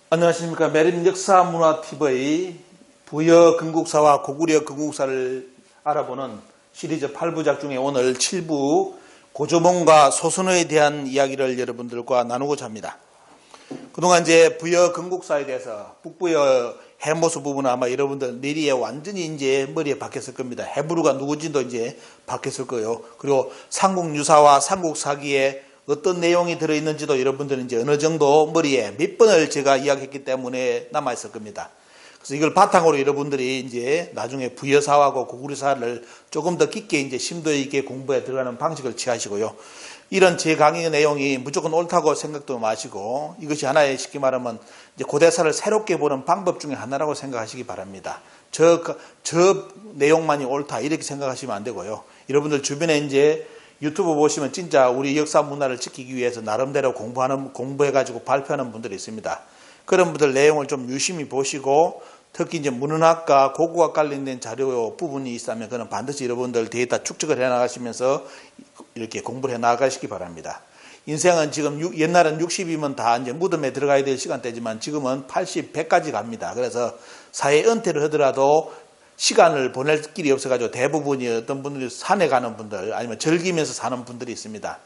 안녕하십니까. 매림역사문화TV 부여 건국사와 고구려 건국사를 알아보는 시리즈 8부작 중에 오늘 7부 고조몽과 소선호에 대한 이야기를 여러분들과 나누고자 합니다. 그동안 이제 부여 건국사에 대해서 북부여 해모수 부분은 아마 여러분들 내리에 완전히 이제 머리에 박혔을 겁니다. 해부루가 누구지도 이제 박혔을 거예요. 그리고 삼국유사와 삼국사기에 어떤 내용이 들어있는지도 여러분들은 이제 어느 정도 머리에 몇 번을 제가 이야기했기 때문에 남아있을 겁니다. 그래서 이걸 바탕으로 여러분들이 이제 나중에 부여사하고 고구려사를 조금 더 깊게 이제 심도 있게 공부에 들어가는 방식을 취하시고요. 이런 제 강의 내용이 무조건 옳다고 생각도 마시고 이것이 하나의 쉽게 말하면 이제 고대사를 새롭게 보는 방법 중에 하나라고 생각하시기 바랍니다. 저 내용만이 옳다 이렇게 생각하시면 안 되고요. 여러분들 주변에 이제 유튜브 보시면 진짜 우리 역사 문화를 지키기 위해서 나름대로 공부해가지고 발표하는 분들이 있습니다. 그런 분들 내용을 좀 유심히 보시고 특히 이제 문헌학과 고고학 관련된 자료 부분이 있다면 그는 반드시 여러분들 데이터 축적을 해 나가시면서 이렇게 공부를 해 나가시기 바랍니다. 인생은 지금 옛날은 60이면 다 이제 무덤에 들어가야 될 시간대지만 지금은 80, 100까지 갑니다. 그래서 사회 은퇴를 하더라도 시간을 보낼 길이 없어가지고 대부분이 어떤 분들이 산에 가는 분들 아니면 즐기면서 사는 분들이 있습니다.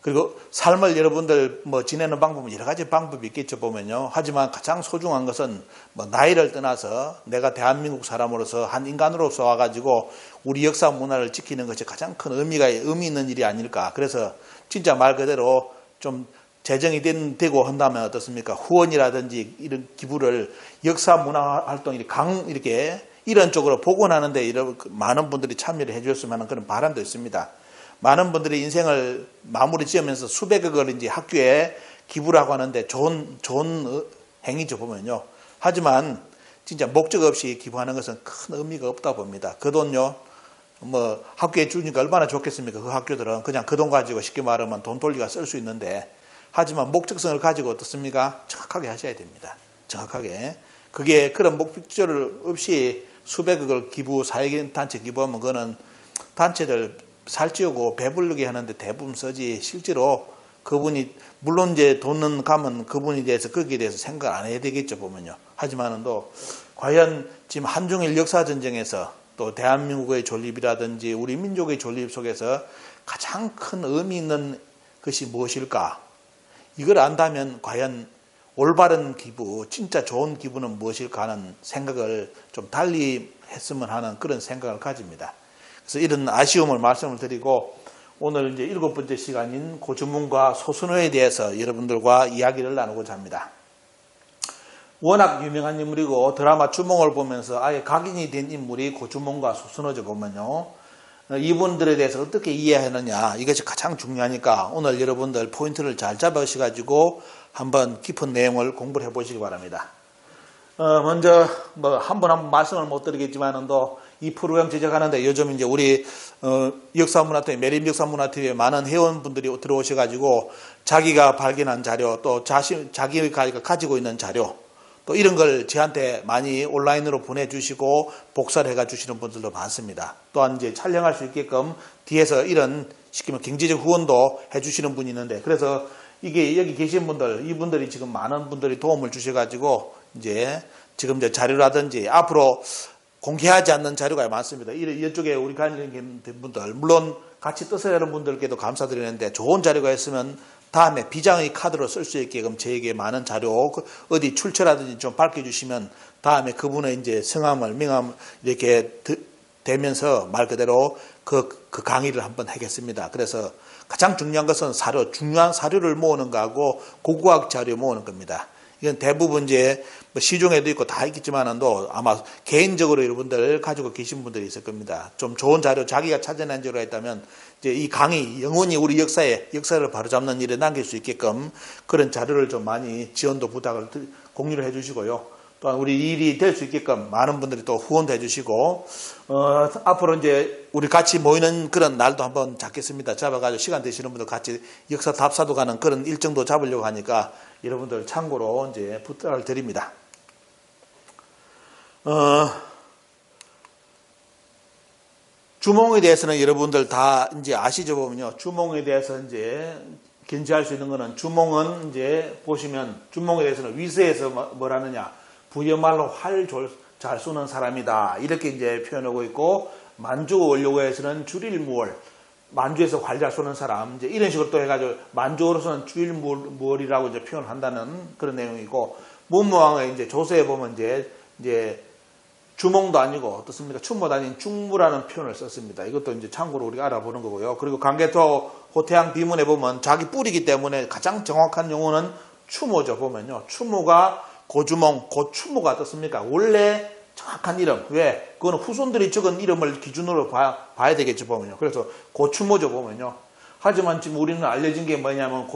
그리고 삶을 여러분들 지내는 방법은 여러 가지 방법이 있겠죠 보면요. 하지만 가장 소중한 것은 나이를 떠나서 내가 대한민국 사람으로서 한 인간으로서 와가지고 우리 역사 문화를 지키는 것이 가장 큰 의미 있는 일이 아닐까. 그래서 진짜 말 그대로 좀 재정이 되고 한다면 어떻습니까? 후원이라든지 이런 기부를 역사 문화 활동 이렇게 이런 쪽으로 복원하는데 이런 많은 분들이 참여를 해주셨으면 하는 그런 바람도 있습니다. 많은 분들이 인생을 마무리 지으면서 수백억을 이제 학교에 기부를 하고 하는데 좋은 행위죠 보면요. 하지만 진짜 목적 없이 기부하는 것은 큰 의미가 없다 봅니다. 그 돈요, 학교에 주니까 얼마나 좋겠습니까? 그 학교들은 그냥 그 돈 가지고 쉽게 말하면 돈 돌리가 쓸 수 있는데, 하지만 목적성을 가지고 어떻습니까? 정확하게 하셔야 됩니다. 정확하게. 그게 그런 목적을 없이 수백억을 사회단체 기부하면 그거는 단체들 살찌우고 배부르게 하는데 대부분 쓰지 실제로 그분이 물론 이제 돈은 가면 그분에 대해서 거기에 대해서 생각 안 해야 되겠죠 보면요. 하지만은 또 과연 지금 한중일 역사전쟁에서 또 대한민국의 존립이라든지 우리 민족의 존립 속에서 가장 큰 의미 있는 것이 무엇일까? 이걸 안다면 과연 올바른 기부, 진짜 좋은 기부는 무엇일까 하는 생각을 좀 달리 했으면 하는 그런 생각을 가집니다. 그래서 이런 아쉬움을 말씀을 드리고 오늘 이제 7번째 시간인 고주몽과 소선호에 대해서 여러분들과 이야기를 나누고자 합니다. 워낙 유명한 인물이고 드라마 주몽을 보면서 아예 각인이 된 인물이 고주몽과 소선호죠 보면요. 이분들에 대해서 어떻게 이해하느냐 이것이 가장 중요하니까 오늘 여러분들 포인트를 잘 잡으셔가지고 한번 깊은 내용을 공부를 해보시기 바랍니다. 먼저 한 번 말씀을 못 드리겠지만은 또 이 프로그램 제작하는데 요즘 이제 우리 역사문화TV 매림역사문화TV에 많은 회원분들이 들어오셔가지고 자기가 발견한 자료 또 자기가 가지고 있는 자료 또 이런 걸 저한테 많이 온라인으로 보내주시고 복사를 해가 주시는 분들도 많습니다. 또한 이제 촬영할 수 있게끔 뒤에서 이런 시키면 경제적 후원도 해주시는 분이 있는데 그래서 이게 여기 계신 분들 이분들이 지금 많은 분들이 도움을 주셔가지고 이제 지금 자료라든지 앞으로 공개하지 않는 자료가 많습니다. 이쪽에 우리 관련된 분들 물론 같이 뜻을 내는 분들께도 감사드리는데 좋은 자료가 있으면 다음에 비장의 카드로 쓸 수 있게끔 저에게 많은 자료 어디 출처라든지 좀 밝혀주시면 다음에 그분의 이제 성함을 명함 이렇게 대면서 말 그대로 그 강의를 한번 하겠습니다. 그래서 가장 중요한 것은 중요한 사료를 모으는 거하고 고고학 자료 모으는 겁니다. 이건 대부분 이제 시중에도 있고 다 있겠지만도 아마 개인적으로 여러분들 가지고 계신 분들이 있을 겁니다. 좀 좋은 자료, 자기가 찾아낸 자료가 있다면 이제 이 강의 영원히 우리 역사를 바로잡는 일에 남길 수 있게끔 그런 자료를 좀 많이 지원도 부탁을 공유를 해주시고요. 또한 우리 일이 될 수 있게끔 많은 분들이 또 후원도 해주시고 앞으로 이제 우리 같이 모이는 그런 날도 한번 잡겠습니다. 잡아가지고 시간 되시는 분들 같이 역사 답사도 가는 그런 일정도 잡으려고 하니까 여러분들 참고로 이제 부탁을 드립니다. 주몽에 대해서는 여러분들 다 이제 아시죠 보면요. 주몽에 대해서 이제 견지할 수 있는 거는 주몽은 이제 보시면 주몽에 대해서는 위서에서 뭐라느냐 부여말로 활 잘 쏘는 사람이다 이렇게 이제 표현하고 있고 만주 원료에서는 줄일무월 만주에서 활 잘 쏘는 사람 이제 이런 식으로 또 해가지고 만주어로서는 줄일무월이라고 이제 표현한다는 그런 내용이고 문무왕의 이제 조서에 보면 이제 주몽도 아니고 어떻습니까? 추모도 아닌 충무라는 표현을 썼습니다. 이것도 이제 참고로 우리가 알아보는 거고요. 그리고 강개토 호태양 비문에 보면 자기 뿌리기 때문에 가장 정확한 용어는 추모죠. 보면요. 추모가 고주몽, 고추모가 어떻습니까? 원래 정확한 이름. 왜? 그거는 후손들이 적은 이름을 기준으로 봐야 되겠죠. 보면요. 그래서 고추모죠. 보면요. 하지만 지금 우리는 알려진 게 뭐냐면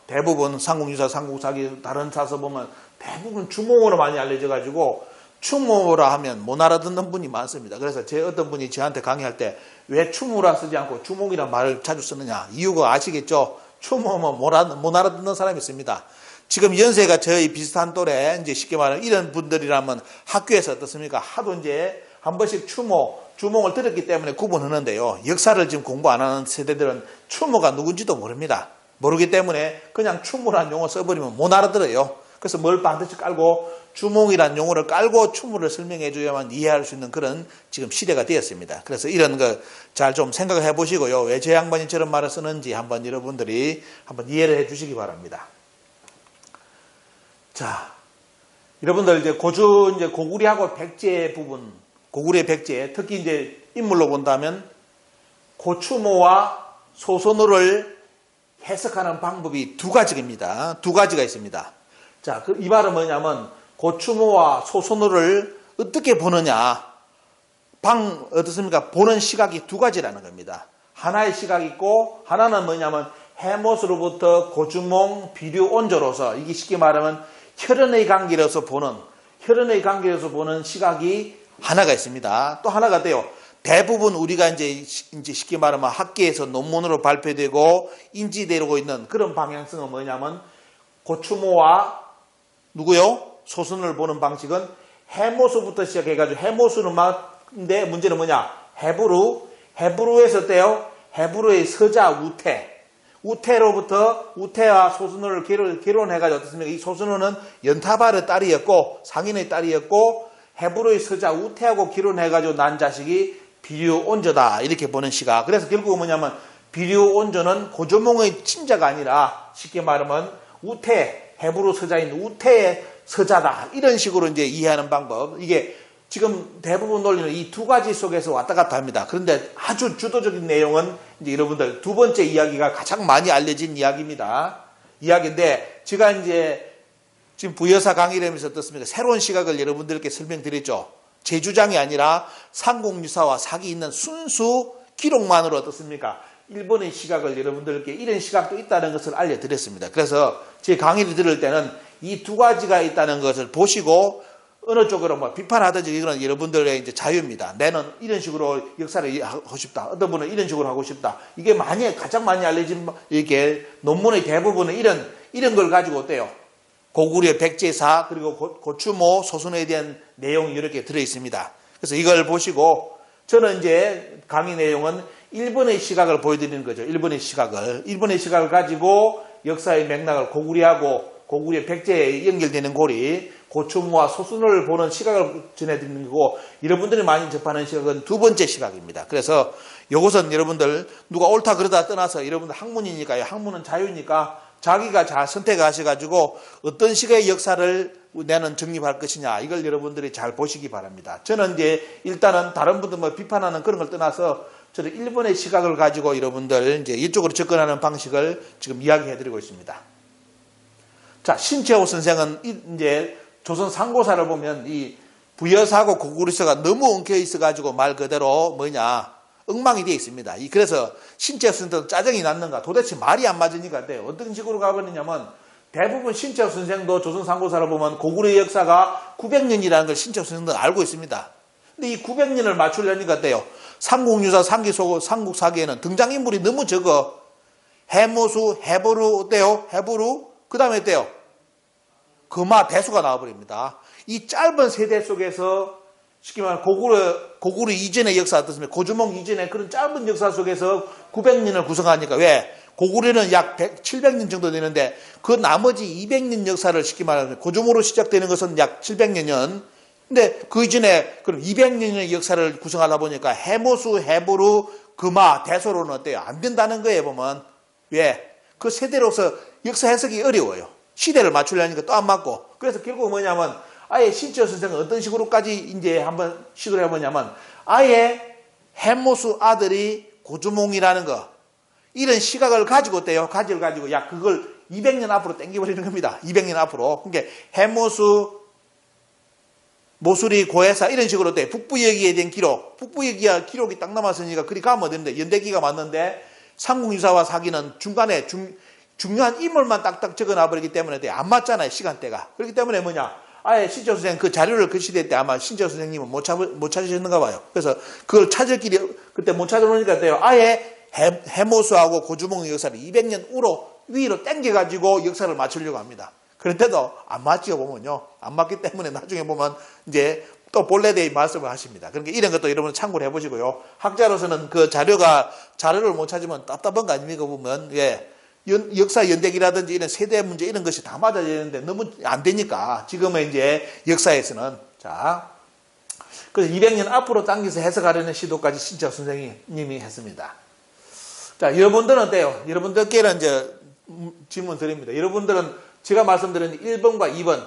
대부분 삼국유사, 삼국사기 다른 사서 보면 대부분 주몽으로 많이 알려져 가지고 추모라 하면 못 알아듣는 분이 많습니다. 그래서 어떤 분이 저한테 강의할 때 왜 추모라 쓰지 않고 주몽이란 말을 자주 쓰느냐. 이유가 아시겠죠? 추모면 못 알아듣는 사람이 있습니다. 지금 연세가 저희 비슷한 또래, 이제 쉽게 말하면 이런 분들이라면 학교에서 어떻습니까? 하도 이제 한 번씩 주몽을 들었기 때문에 구분하는데요. 역사를 지금 공부 안 하는 세대들은 추모가 누군지도 모릅니다. 모르기 때문에 그냥 추모란 용어 써버리면 못 알아들어요. 그래서 뭘 반드시 깔고 주몽이란 용어를 깔고 추모를 설명해 줘야만 이해할 수 있는 그런 지금 시대가 되었습니다. 그래서 이런 거 잘 좀 생각해 보시고요. 왜 제 양반이 저런 말을 쓰는지 한번 여러분들이 한번 이해를 해 주시기 바랍니다. 자, 여러분들 이제 고구려하고 백제 부분, 고구려 백제, 특히 이제 인물로 본다면 고추모와 소선호를 해석하는 방법이 두 가지입니다. 두 가지가 있습니다. 자, 이 말은 뭐냐면 고추모와 소선호를 어떻게 보느냐. 어떻습니까? 보는 시각이 두 가지라는 겁니다. 하나의 시각이 있고 하나는 뭐냐면 해못으로부터 고주몽 비류 온조로서 이게 쉽게 말하면 혈연의 관계로서 보는 시각이 하나가 있습니다. 또 하나가 돼요. 대부분 우리가 이제 쉽게 말하면 학계에서 논문으로 발표되고 인지되고 있는 그런 방향성은 뭐냐면 고추모와 누구요? 소선을 보는 방식은 해모수부터 시작해가지고 해모수는 근데 문제는 뭐냐? 헤브루에서 떼요. 헤브루의 서자 우태로부터 우태와 소선호를 결혼해가지고 어떻습니까? 이 소선호는 연타발의 딸이었고 상인의 딸이었고 헤브루의 서자 우태하고 결혼해가지고 난 자식이 비류온조다 이렇게 보는 시각. 그래서 결국은 뭐냐면 비류온조는 고조몽의 친자가 아니라 쉽게 말하면 헤브루 서자인 우태의 서자다 이런 식으로 이제 이해하는 방법. 이게 지금 대부분 논리는 이 두 가지 속에서 왔다 갔다 합니다. 그런데 아주 주도적인 내용은 이제 여러분들 두 번째 이야기가 가장 많이 알려진 이야기인데 제가 이제 지금 부여사 강의를 하면서 어떻습니까? 새로운 시각을 여러분들께 설명드렸죠. 제 주장이 아니라 삼국유사와 사기 있는 순수 기록만으로 어떻습니까? 일본의 시각을 여러분들께 이런 시각도 있다는 것을 알려드렸습니다. 그래서 제 강의를 들을 때는 이 두 가지가 있다는 것을 보시고 어느 쪽으로 비판하든지 이건 여러분들의 이제 자유입니다. 나는 이런 식으로 역사를 하고 싶다. 어떤 분은 이런 식으로 하고 싶다. 이게 가장 많이 알려진 이렇게 논문의 대부분은 이런 걸 가지고 어때요? 고구려 백제사 그리고 고추모 소선호에 대한 내용이 이렇게 들어 있습니다. 그래서 이걸 보시고 저는 이제 강의 내용은 일본의 시각을 보여드리는 거죠. 일본의 시각을 가지고 역사의 맥락을 고구려 백제에 연결되는 고리 고추모와 소선호를 보는 시각을 전해드리는 거고 여러분들이 많이 접하는 시각은 두 번째 시각입니다. 그래서 이것은 여러분들 누가 옳다 그러다 떠나서 여러분들 학문이니까요. 학문은 자유니까 자기가 잘 선택하셔가지고 어떤 식의 역사를 나는 정립할 것이냐 이걸 여러분들이 잘 보시기 바랍니다. 저는 이제 일단은 다른 분들 비판하는 그런 걸 떠나서 저는 일본의 시각을 가지고 여러분들 이제 이쪽으로 접근하는 방식을 지금 이야기해드리고 있습니다. 자, 신채호 선생은 이제 조선 상고사를 보면 이 부여사고 고구려사가 너무 엉켜 있어가지고 말 그대로 엉망이 되어 있습니다. 그래서 신채호 선생도 짜증이 났는가 도대체 말이 안 맞으니까 어떤 식으로 가버리냐면 대부분 신채호 선생도 조선 상고사를 보면 고구려 역사가 900년이라는 걸 신채호 선생도 알고 있습니다. 근데 이 900년을 맞추려니까 어때요? 삼국유사, 삼국사기에는 등장인물이 너무 적어. 해모수, 헤브루 어때요? 헤브루? 그 다음에 어때요? 금화 대수가 나와버립니다. 이 짧은 세대 속에서 쉽게 말하면 고구려 이전의 역사 어떻습니까? 고주몽 이전의 그런 짧은 역사 속에서 900년을 구성하니까 왜? 고구려는 약 700년 정도 되는데 그 나머지 200년 역사를 쉽게 말하면 고조모로 시작되는 것은 약 700년. 근데 그 이전에 그럼 200년의 역사를 구성하다 보니까 해모수, 해보루, 금화, 대소로는 어때요? 안 된다는 거예요, 보면. 왜? 그 세대로서 역사 해석이 어려워요. 시대를 맞추려니까 또 안 맞고. 그래서 결국 뭐냐면 아예 신철 선생은 어떤 식으로까지 이제 한번 시도를 해보냐면 아예 해모수 아들이 고주몽이라는 거 이런 시각을 가지고 어때요? 가지고 야 그걸 200년 앞으로 당겨버리는 겁니다. 200년 앞으로. 그러니까 해모수, 모수리, 고해사 이런 식으로 어때요? 북부여기에 대한 기록. 북부여기가 기록이 딱 남았으니까 그리 가면 되는데 연대기가 맞는데 삼국유사와 사기는 중간에 중요한 인물만 딱딱 적어놔버리기 때문에 안 맞잖아요. 시간대가. 그렇기 때문에 뭐냐. 아예 신철 선생 그 자료를 그 시대 때 아마 신철 선생님은 못 찾으셨는가 봐요. 그래서 그걸 찾을 길이 그때 못 찾아보니까 어때요? 아예 해모수하고 고주몽의 역사를 200년 위로 당겨가지고 역사를 맞추려고 합니다. 그런데도 안 맞지요, 보면요. 안 맞기 때문에 나중에 보면 이제 또 본래대의 말씀을 하십니다. 그러니까 이런 것도 여러분 참고를 해보시고요. 학자로서는 그 자료를 못 찾으면 답답한 거 아닙니까, 보면. 예. 역사 연대기라든지 이런 세대 문제 이런 것이 다 맞아야 되는데 너무 안 되니까 지금의 이제 역사에서는 자 그래서 200년 앞으로 당겨서 해석하려는 시도까지 신철 선생님이 했습니다. 자 여러분들은 어때요? 여러분들께는 이제 질문 드립니다. 여러분들은 제가 말씀드린 1번과 2번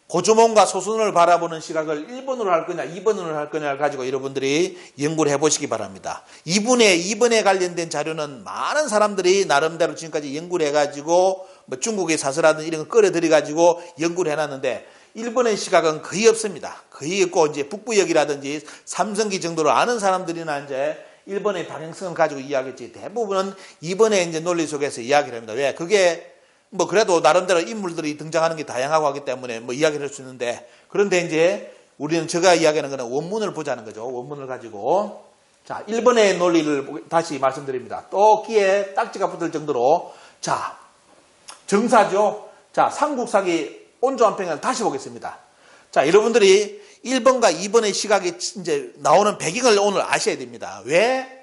고조몽과 소순을 바라보는 시각을 1번으로 할 거냐 2번으로 할 거냐를 가지고 여러분들이 연구를 해보시기 바랍니다. 2번에 관련된 자료는 많은 사람들이 나름대로 지금까지 연구를 해가지고 뭐 중국의 사서라든지 이런 거 끌어들여가지고 연구를 해놨는데 1번의 시각은 거의 없습니다. 거의 없고 이제 북부역이라든지 삼성기 정도로 아는 사람들이나 이제 1번의 방향성을 가지고 이야기했지 대부분은 2번의 이제 논리 속에서 이야기를 합니다. 왜? 그게 뭐 그래도 나름대로 인물들이 등장하는 게 다양하고 하기 때문에 뭐 이야기를 할 수 있는데 그런데 이제 우리는 제가 이야기하는 거는 원문을 보자는 거죠. 원문을 가지고 자 1번의 논리를 다시 말씀드립니다. 또 귀에 딱지가 붙을 정도로 자 정사죠. 자 삼국사기 온조한평을 다시 보겠습니다. 자 여러분들이 1번과 2번의 시각이 이제 나오는 배경을 오늘 아셔야 됩니다. 왜?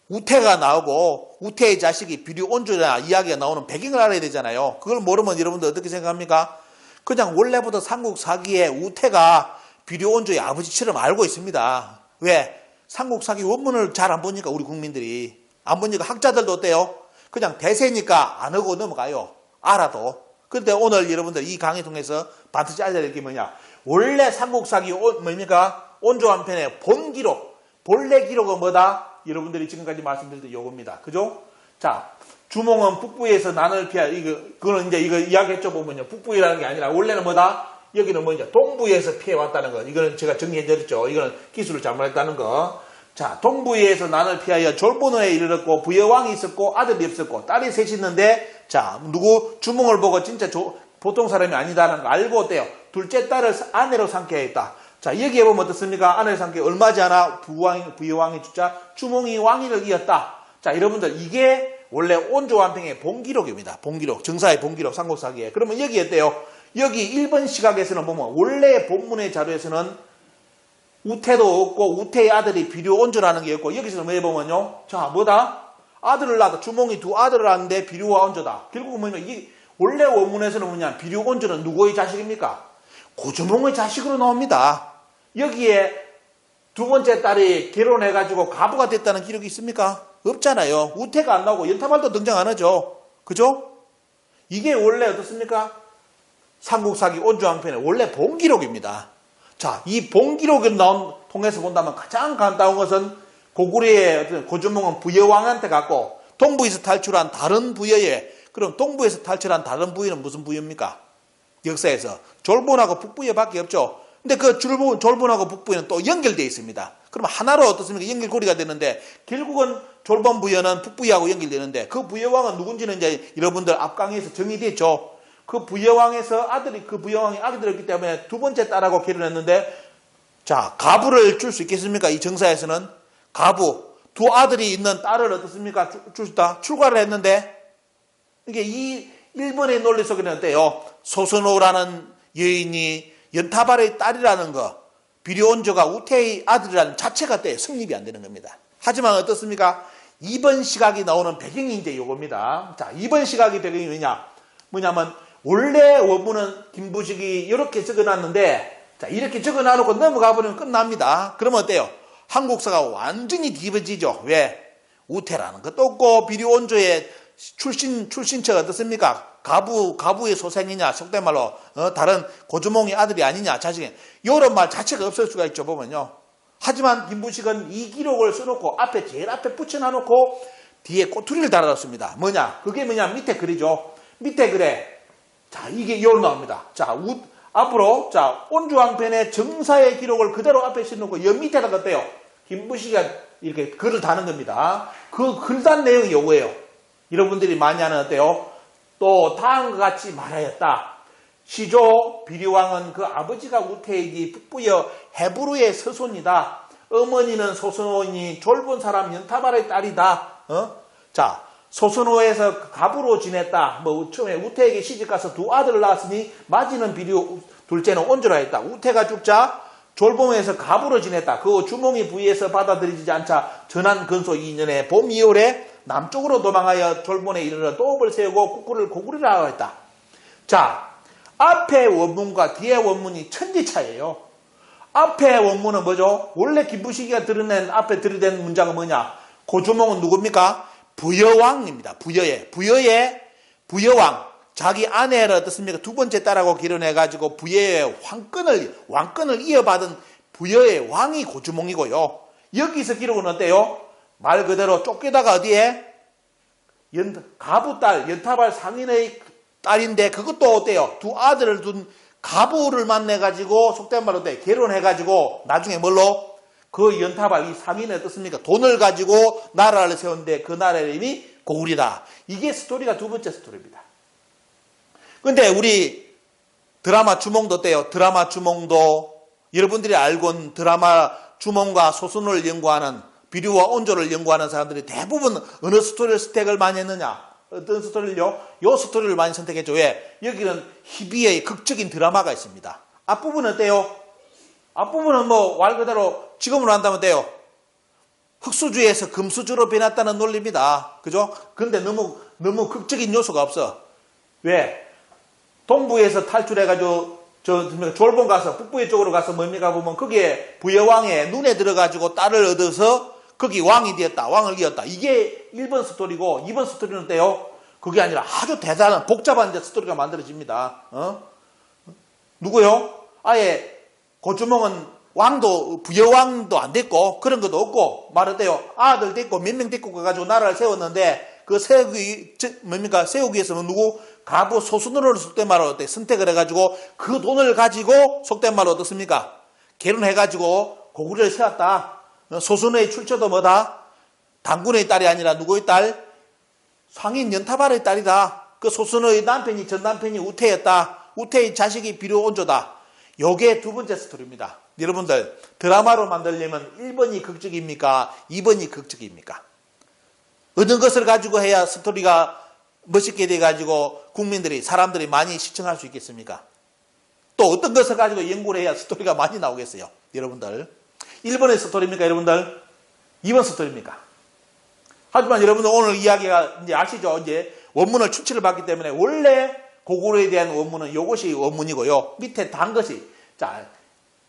우태가 나오고 우태의 자식이 비류온조라 이야기가 나오는 배경을 알아야 되잖아요. 그걸 모르면 여러분들 어떻게 생각합니까? 그냥 원래부터 삼국사기에 우태가 비류온조의 아버지처럼 알고 있습니다. 왜? 삼국사기 원문을 잘 안 보니까 우리 국민들이 안 보니까 학자들도 어때요? 그냥 대세니까 안 하고 넘어가요. 알아도. 그런데 오늘 여러분들 이 강의 통해서 반드시 알아야 될 게 뭐냐? 원래 삼국사기 뭡니까? 온조한편의 본 기록, 본래 기록은 뭐다? 여러분들이 지금까지 말씀드렸던 요겁니다. 그죠? 자, 주몽은 북부에서 난을 그거는 이제 이거 이야기했죠, 보면요. 북부라는 게 아니라, 원래는 뭐다? 여기는 뭐냐? 동부에서 피해왔다는 거. 이거는 제가 정리해드렸죠. 이거는 기술을 잘못했다는 거. 자, 동부에서 난을 피하여 졸본호에 이르렀고, 부여왕이 있었고, 아들이 없었고, 딸이 셋이 있는데, 자, 주몽을 보고 진짜 보통 사람이 아니다라는 거 알고 어때요? 둘째 딸을 아내로 삼게 했다. 자, 여기에 보면 어떻습니까? 아내를 삼게 얼마지 않아 부여왕이 주자 주몽이 왕위를 이었다. 자, 여러분들 이게 원래 온조한평의 본기록입니다. 본기록, 정사의 본기록, 삼국사기에. 그러면 여기 어때요? 여기 1번 시각에서는 보면 원래 본문의 자료에서는 우태도 없고 우태의 아들이 비류온조라는 게 없고 여기서는 뭐 해보면요. 자, 뭐다? 아들을 낳았다. 주몽이 두 아들을 낳았는데 비류와 온조다. 결국은 뭐냐? 이 원래 원문에서는 뭐냐? 비류온조는 누구의 자식입니까? 고조몽의 자식으로 나옵니다. 여기에 두 번째 딸이 결혼해가지고 가부가 됐다는 기록이 있습니까? 없잖아요. 우태가 안 나오고 연타말도 등장 안 하죠. 그죠? 이게 원래 어떻습니까? 삼국사기 온조한편의 원래 본기록입니다. 자, 이 본기록을 통해서 본다면 가장 간단한 것은 고구려의 어떤 고조몽은 부여왕한테 갔고 동부에서 탈출한 다른 부여에 그럼 동부에서 탈출한 다른 부여는 무슨 부여입니까? 역사에서 졸본하고 북부여밖에 없죠. 근데 그 졸본하고 북부여는 또 연결되어 있습니다. 그러면 하나로 어떻습니까? 연결고리가 되는데 결국은 졸본 부여는 북부여하고 연결되는데 그 부여왕은 누군지는 이제 여러분들 앞강의에서 정의됐죠. 그 부여왕이 아들이었기 때문에 두 번째 딸하고 결혼했는데 자, 가부를 줄 수 있겠습니까? 이 정사에서는 가부 두 아들이 있는 딸을 어떻습니까? 출가를 했는데 이게 이 일본의 논리 속에는 어때요? 소선호라는 여인이 연타발의 딸이라는 거, 비류온조가 우태의 아들이라는 자체가 때 성립이 안 되는 겁니다. 하지만 어떻습니까? 2번 시각이 나오는 배경이 이제 요겁니다. 자, 2번 시각의 배경이 뭐냐면 원래 원문은 김부식이 이렇게 적어놨는데 자, 이렇게 적어놔놓고 넘어가 버리면 끝납니다. 그러면 어때요? 한국사가 완전히 뒤집어지죠. 왜? 우태라는 것도 없고 비료원조의 출신처가 어떻습니까? 가부의 소생이냐, 속된 말로 다른 고주몽의 아들이 아니냐, 자식이 이런 말 자체가 없을 수가 있죠. 보면요. 하지만 김부식은 이 기록을 써놓고 제일 앞에 붙여놔놓고 뒤에 꼬투리를 달아놨습니다. 그게 밑에 글이죠. 밑에 글에 자, 이게 여기로 나옵니다. 자, 앞으로 자, 온주왕편의 정사의 기록을 그대로 앞에 써놓고 여 밑에다가 어때요? 김부식이 이렇게 글을 다는 겁니다. 그 글단 내용이 요거예요. 여러분들이 많이 하는 어때요? 또 다음과 같이 말하였다. 시조 비류왕은 그 아버지가 우태이기 북부여 헤브루의 서손이다. 어머니는 소선호이니 졸본 사람 연타발의 딸이다. 자, 소선호에서 갑으로 지냈다. 처음에 우태에게 시집가서 두 아들을 낳았으니 마지는 비류, 둘째는 온조라 했다. 우태가 죽자 졸봄에서 갑으로 지냈다. 그 주몽이 부위에서 받아들이지 않자 전한 근소 2년에 봄 2월에 남쪽으로 도망하여 졸본에 이르러 또업을 세우고 국구를 고구리라 했다. 자, 앞에 원문과 뒤에 원문이 천지차예요. 앞에 원문은 뭐죠? 원래 김부식이가 앞에 들이댄 문장은 뭐냐? 고주몽은 누굽니까? 부여왕입니다. 부여왕. 자기 아내를 어떻습니까? 두 번째 딸하고 결혼해가지고 부여의 왕권을 이어받은 부여의 왕이 고주몽이고요. 여기서 기록은 어때요? 말 그대로 쫓기다가 어디에? 가부딸, 연타발 상인의 딸인데 그것도 어때요? 두 아들을 둔 가부를 만나가지고 속된 말로 어때? 결혼해가지고 나중에 뭘로? 그 연타발 이 상인은 어떻습니까? 돈을 가지고 나라를 세웠는데 그 나라의 이름이 고구리다. 이게 스토리가 두 번째 스토리입니다. 근데 우리 드라마 주몽도 어때요? 드라마 주몽도 여러분들이 알고 드라마 주몽과 소선을 연구하는 비류와 온조를 연구하는 사람들이 대부분 어느 스토리를 선택을 많이 했느냐? 어떤 스토리를요? 요 스토리를 많이 선택했죠. 왜? 여기는 희비의 극적인 드라마가 있습니다. 앞부분은 어때요? 앞부분은 말 그대로 지금으로 한다면 어때요? 흙수주에서 금수주로 변했다는 논리입니다. 그죠? 근데 너무 극적인 요소가 없어. 왜? 동부에서 탈출해가지고 졸본 가서 북부 쪽으로 가서 뭡니까 보면 거기에 부여왕의 눈에 들어가지고 딸을 얻어서 거기 왕이 되었다. 왕을 이었다. 이게 1번 스토리고 2번 스토리는 어때요? 그게 아니라 아주 대단한 복잡한 스토리가 만들어집니다. 누구요? 아예 고주몽은 부여왕도 안 됐고 그런 것도 없고 말어때요. 아들 됐고 몇 명 됐고 가가지고 나라를 세웠는데 그 세우기 위해서는 누구? 가부 소순으로 속된 말로 어때? 선택을 해가지고 그 돈을 가지고 속된 말로 어떻습니까? 결혼해가지고 고구려를 세웠다. 소순의 출처도 뭐다? 당군의 딸이 아니라 누구의 딸? 상인 연타발의 딸이다. 그 소순의 전 남편이 우태였다. 우태의 자식이 비료온조다. 요게 두 번째 스토리입니다. 여러분들 드라마로 만들려면 1번이 극적입니까? 2번이 극적입니까? 어떤 것을 가지고 해야 스토리가 멋있게 돼가지고 사람들이 많이 시청할 수 있겠습니까? 또 어떤 것을 가지고 연구를 해야 스토리가 많이 나오겠어요? 여러분들 1번의 스토리입니까? 여러분들 2번 스토리입니까? 하지만 여러분들 오늘 이야기가 이제 아시죠? 이제 원문을 추치를 받기 때문에 원래 고구려에 대한 원문은 요것이 원문이고요. 밑에 단 것이 자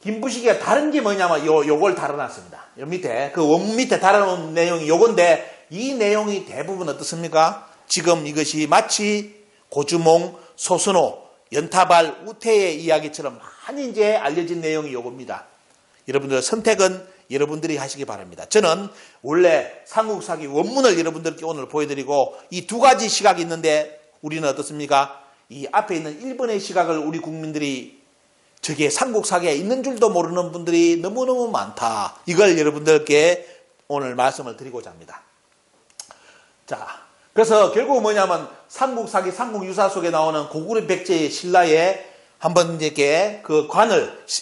김부식이가 다른 게 뭐냐면 요걸 달아놨습니다. 요 밑에 그 원문 밑에 달아놓은 내용이 요건데 이 내용이 대부분 어떻습니까? 지금 이것이 마치 고주몽, 소선호, 연타발, 우태의 이야기처럼 많이 이제 알려진 내용이 요겁니다. 여러분들 선택은 여러분들이 하시기 바랍니다. 저는 원래 삼국사기 원문을 여러분들께 오늘 보여드리고 이 두 가지 시각이 있는데 우리는 어떻습니까? 이 앞에 있는 1번의 시각을 우리 국민들이 저게 삼국사기에 있는 줄도 모르는 분들이 너무너무 많다. 이걸 여러분들께 오늘 말씀을 드리고자 합니다. 자, 그래서 결국 뭐냐면 삼국사기, 삼국유사 속에 나오는 고구려 백제의 신라에 한번 이렇게 그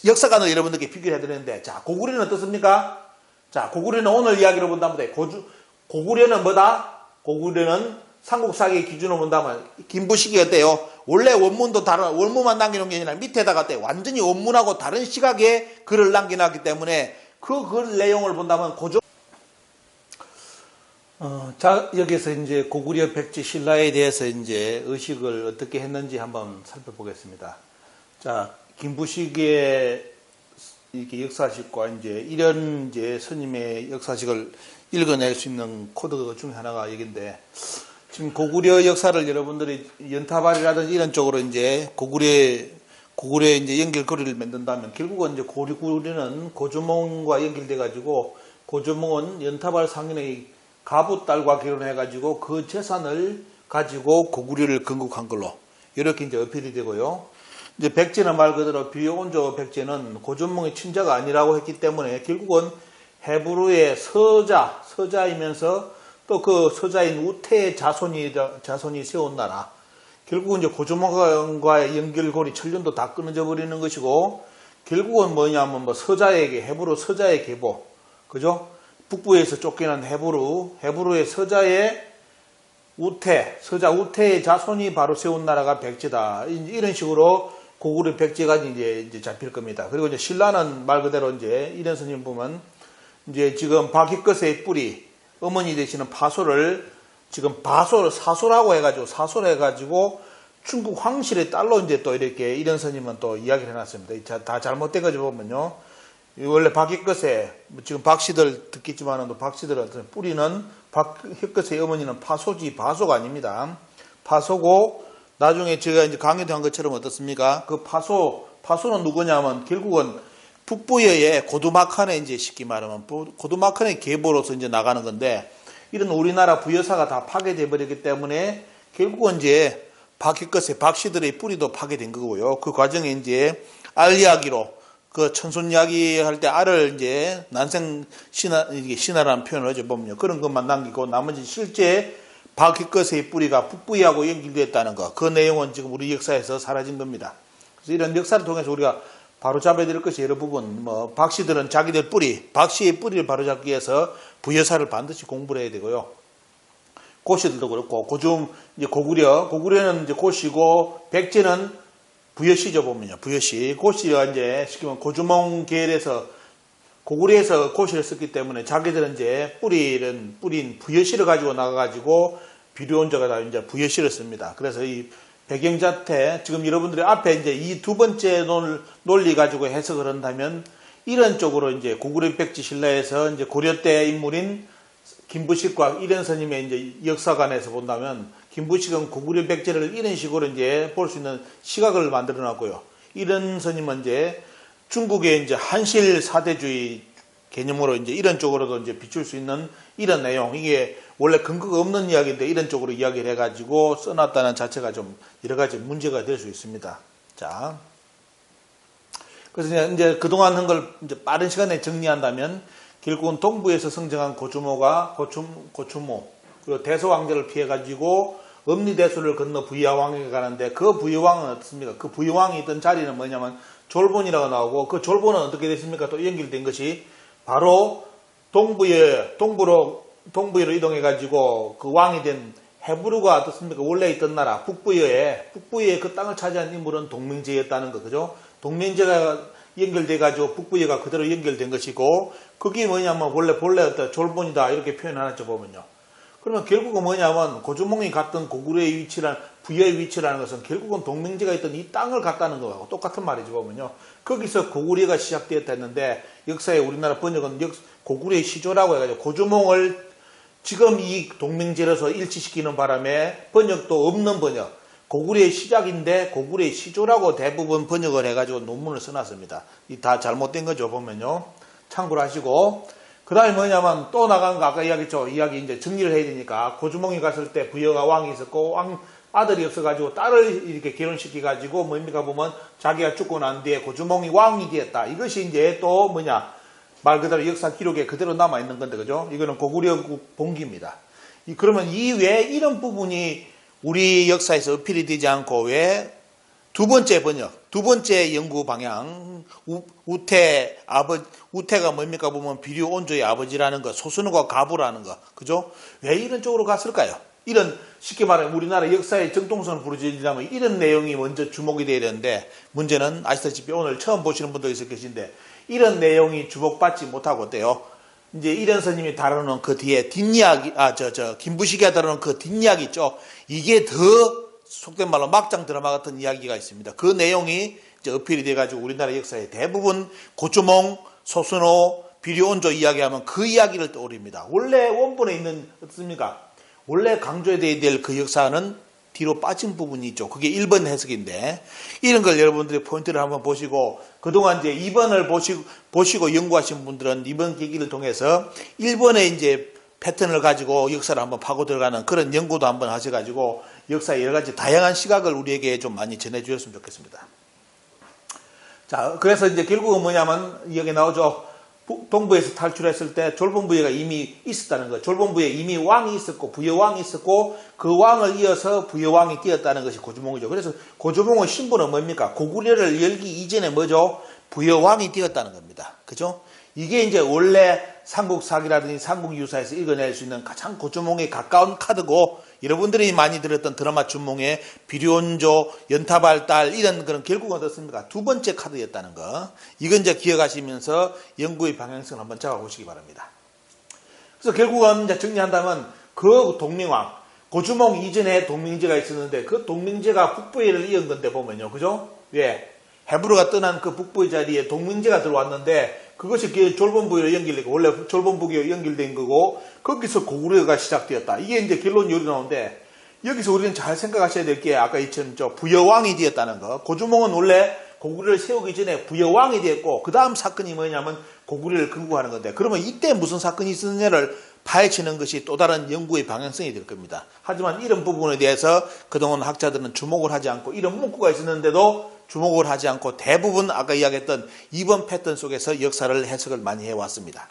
역사관을 여러분들께 비교를 해드리는데, 자, 고구려는 어떻습니까? 자, 고구려는 오늘 이야기로 본다면 고구려는 뭐다? 고구려는 삼국사기 기준으로 본다면 김부식이 어때요? 원래 원문도 다른 원문만 남겨놓은 게 아니라 밑에다가 완전히 원문하고 다른 시각의 글을 남겨놨기 때문에 그 글 내용을 본다면 자, 여기서 이제 고구려 백제 신라에 대해서 이제 의식을 어떻게 했는지 한번 살펴보겠습니다. 자, 김부식의 이렇게 역사식과 이제 이런 이제 스님의 역사식을 읽어낼 수 있는 코드 중에 하나가 여기인데, 지금 고구려 역사를 여러분들이 연타발이라든지 이런 쪽으로 이제 고구려의 이제 연결고리를 만든다면 결국은 이제 고구려는 고조몽과 연결돼 가지고 고조몽은 연타발 상인의 가부 딸과 결혼해 가지고 그 재산을 가지고 고구려를 건국한 걸로 이렇게 이제 어필이 되고요. 이제 백제는 말 그대로 비온조 백제는 고조몽의 친자가 아니라고 했기 때문에 결국은 헤브루의 서자이면서 또 그 서자인 우태의 자손이 세운 나라. 결국은 이제 고조몽과의 연결고리 천륜도 다 끊어져 버리는 것이고, 결국은 뭐냐면 뭐 헤브루 서자의 계보, 그죠? 북부에서 쫓겨난 헤브루의 서자의 우태의 자손이 바로 세운 나라가 백제다. 이런 식으로 고구려 백제가 이제 잡힐 겁니다. 그리고 이제 신라는 말 그대로 이제 이런 스님 보면 이제 지금 박희것의 뿌리, 어머니 되시는 파소를 지금 사소라고 해가지고 중국 황실의 딸로 이제 또 이렇게 이런 스님은 또 이야기를 해놨습니다. 다 잘못돼가지고 보면요. 원래 박희것의 지금 박씨들 듣겠지만은 박씨들은 뿌리는 박희것의 어머니는 바소가 아닙니다. 파소고 나중에 제가 이제 강의도 한 것처럼 어떻습니까? 그 파소는 누구냐면 결국은 북부여의 고두막한의 이제 쉽게 말하면 고두막한의 계보로서 이제 나가는 건데, 이런 우리나라 부여사가 다 파괴돼 버렸기 때문에 결국은 이제 박씨들의 뿌리도 파괴된 거고요. 그 과정에 이제 알 이야기로 그 천손 이야기 할 때 알을 이제 난생 신화라는 표현을 하죠 보면요. 그런 것만 남기고 나머지 실제 박희것의 뿌리가 북부하고 연결되었다는 거, 그 내용은 지금 우리 역사에서 사라진 겁니다. 그래서 이런 역사를 통해서 우리가 바로 잡아야 될 것이 여러 부분, 박씨들은 자기들 박씨의 뿌리를 바로 잡기 위해서 부여사를 반드시 공부를 해야 되고요. 고씨들도 그렇고, 이제 고구려는 이제 고씨고, 백제는 부여씨죠, 보면요. 부여씨. 고씨가 이제, 시키면 고주몽 계열에서, 고구려에서 고씨를 썼기 때문에 자기들은 이제 뿌린 부여씨를 가지고 나가가지고 비료원자가 다 이제 부여씨를 씁니다. 그래서 이 배경자태, 지금 여러분들이 앞에 이제 이 두 번째 논리 가지고 해석을 한다면, 이런 쪽으로 이제 고구려 백제 신라에서 이제 고려 때 인물인 김부식과 이런 스님의 이제 역사관에서 본다면, 김부식은 고구려 백제를 이런 식으로 이제 볼 수 있는 시각을 만들어 놨고요. 이런 스님은 이제 중국의 이제 한실 사대주의 개념으로 이제 이런 쪽으로도 이제 비출 수 있는 이런 내용, 이게 원래 근거가 없는 이야기인데 이런 쪽으로 이야기를 해가지고 써놨다는 자체가 좀 여러 가지 문제가 될 수 있습니다. 자, 그래서 이제 그동안 한 걸 이제 빠른 시간에 정리한다면, 결국은 동부에서 성장한 고추모, 그리고 대소왕제를 피해가지고 엄리대수를 건너 부여왕에게 가는데, 그 부여왕은 어떻습니까? 그 부여왕이 있던 자리는 뭐냐면 졸본이라고 나오고, 그 졸본은 어떻게 됐습니까? 또 연결된 것이 바로 동부로 이동해가지고 그 왕이 된 헤브루가 어떻습니까? 원래 있던 나라 북부여에 그 땅을 차지한 인물은 동명제였다는 거, 그죠? 동명제가 연결돼가지고 북부여가 그대로 연결된 것이고, 그게 뭐냐면 원래 졸본이다 이렇게 표현하죠 보면요. 그러면 결국은 뭐냐면 고조몽이 갔던 고구려의 위치란 부여의 위치라는 것은 결국은 동명제가 있던 이 땅을 갔다는 거하고 똑같은 말이죠 보면요. 거기서 고구려가 시작되었다 했는데, 역사의 우리나라 번역은 고구려의 시조라고 해가지고 고조몽을 지금 이 동명제로서 일치시키는 바람에 번역도 없는 번역, 고구려의 시작인데 고구려의 시조라고 대부분 번역을 해가지고 논문을 써놨습니다. 이 다 잘못된 거죠 보면요. 참고를 하시고, 그 다음에 뭐냐면 또 나간 거 아까 이야기 이제 정리를 해야 되니까, 고주몽이 갔을 때 부여가 왕이 있었고 아들이 없어가지고 딸을 이렇게 결혼시켜가지고 뭡니까 보면 자기가 죽고 난 뒤에 고주몽이 왕이 되었다. 이것이 이제 또 말 그대로 역사 기록에 그대로 남아있는 건데, 그죠? 이거는 고구려 봉기입니다. 그러면 이 외에 이런 부분이 우리 역사에서 어필이 되지 않고 왜 두 번째 번역, 두 번째 연구 방향, 우태가 뭡니까 보면 비류 온조의 아버지라는 거, 소순과 가부라는 거, 그죠? 왜 이런 쪽으로 갔을까요? 이런, 쉽게 말하면 우리나라 역사의 정통성을 부르짖으려면 이런 내용이 먼저 주목이 돼야 되는데, 문제는 아시다시피 오늘 처음 보시는 분도 있을 것인데, 이런 내용이 주목받지 못하고 어때요? 이제 이련 스님이 다루는 그 뒤에 뒷이야기, 김부식이가 다루는 그 뒷이야기 있죠. 이게 더 속된 말로 막장 드라마 같은 이야기가 있습니다. 그 내용이 이제 어필이 돼가지고 우리나라 역사에 대부분 고주몽, 소순호, 비료온조 이야기하면 그 이야기를 떠올립니다. 원래 원본에 있는, 어떻습니까? 원래 강조해야 될 그 역사는 뒤로 빠진 부분이 있죠. 그게 1번 해석인데, 이런 걸 여러분들이 포인트를 한번 보시고, 그동안 이제 2번을 보시고 연구하신 분들은 이번 계기를 통해서 1번의 이제 패턴을 가지고 역사를 한번 파고 들어가는 그런 연구도 한번 하셔가지고 역사의 여러 가지 다양한 시각을 우리에게 좀 많이 전해주셨으면 좋겠습니다. 자, 그래서 이제 결국은 뭐냐면, 여기 나오죠. 동부에서 탈출했을 때 졸본부예가 이미 있었다는 거. 졸본부에 이미 왕이 있었고 부여왕이 있었고 그 왕을 이어서 부여왕이 뛰었다는 것이 고주몽이죠. 그래서 고주몽의 신분은 뭡니까? 고구려를 열기 이전에 뭐죠? 부여왕이 뛰었다는 겁니다. 그죠? 이게 이제 원래 삼국사기라든지 삼국유사에서 읽어낼 수 있는 가장 고주몽에 가까운 카드고, 여러분들이 많이 들었던 드라마 준몽의 비료온조, 연타발달 이런 그런 결국은 어떻습니까? 두 번째 카드였다는 거. 이건 이제 기억하시면서 연구의 방향성을 한번 잡아보시기 바랍니다. 그래서 결국은 이제 정리한다면 그 동명왕, 고주몽 이전에 동명제가 있었는데 그 동명제가 북부예를 이은 건데 보면요. 그죠? 왜? 헤브르가 떠난 그 북부의 자리에 동명제가 들어왔는데 그것이 졸본부로 연결되고, 원래 졸본부로 연결된 거고, 거기서 고구려가 시작되었다. 이게 이제 결론 요리 나오는데, 여기서 우리는 잘 생각하셔야 될 게, 아까 이처럼 부여왕이 되었다는 거. 고주몽은 원래 고구려를 세우기 전에 부여왕이 되었고, 그 다음 사건이 뭐냐면 고구려를 건국하는 건데, 그러면 이때 무슨 사건이 있었느냐를 파헤치는 것이 또 다른 연구의 방향성이 될 겁니다. 하지만 이런 부분에 대해서 그동안 학자들은 주목을 하지 않고, 이런 문구가 있었는데도 주목을 하지 않고 대부분 아까 이야기했던 2번 패턴 속에서 역사를 해석을 많이 해왔습니다.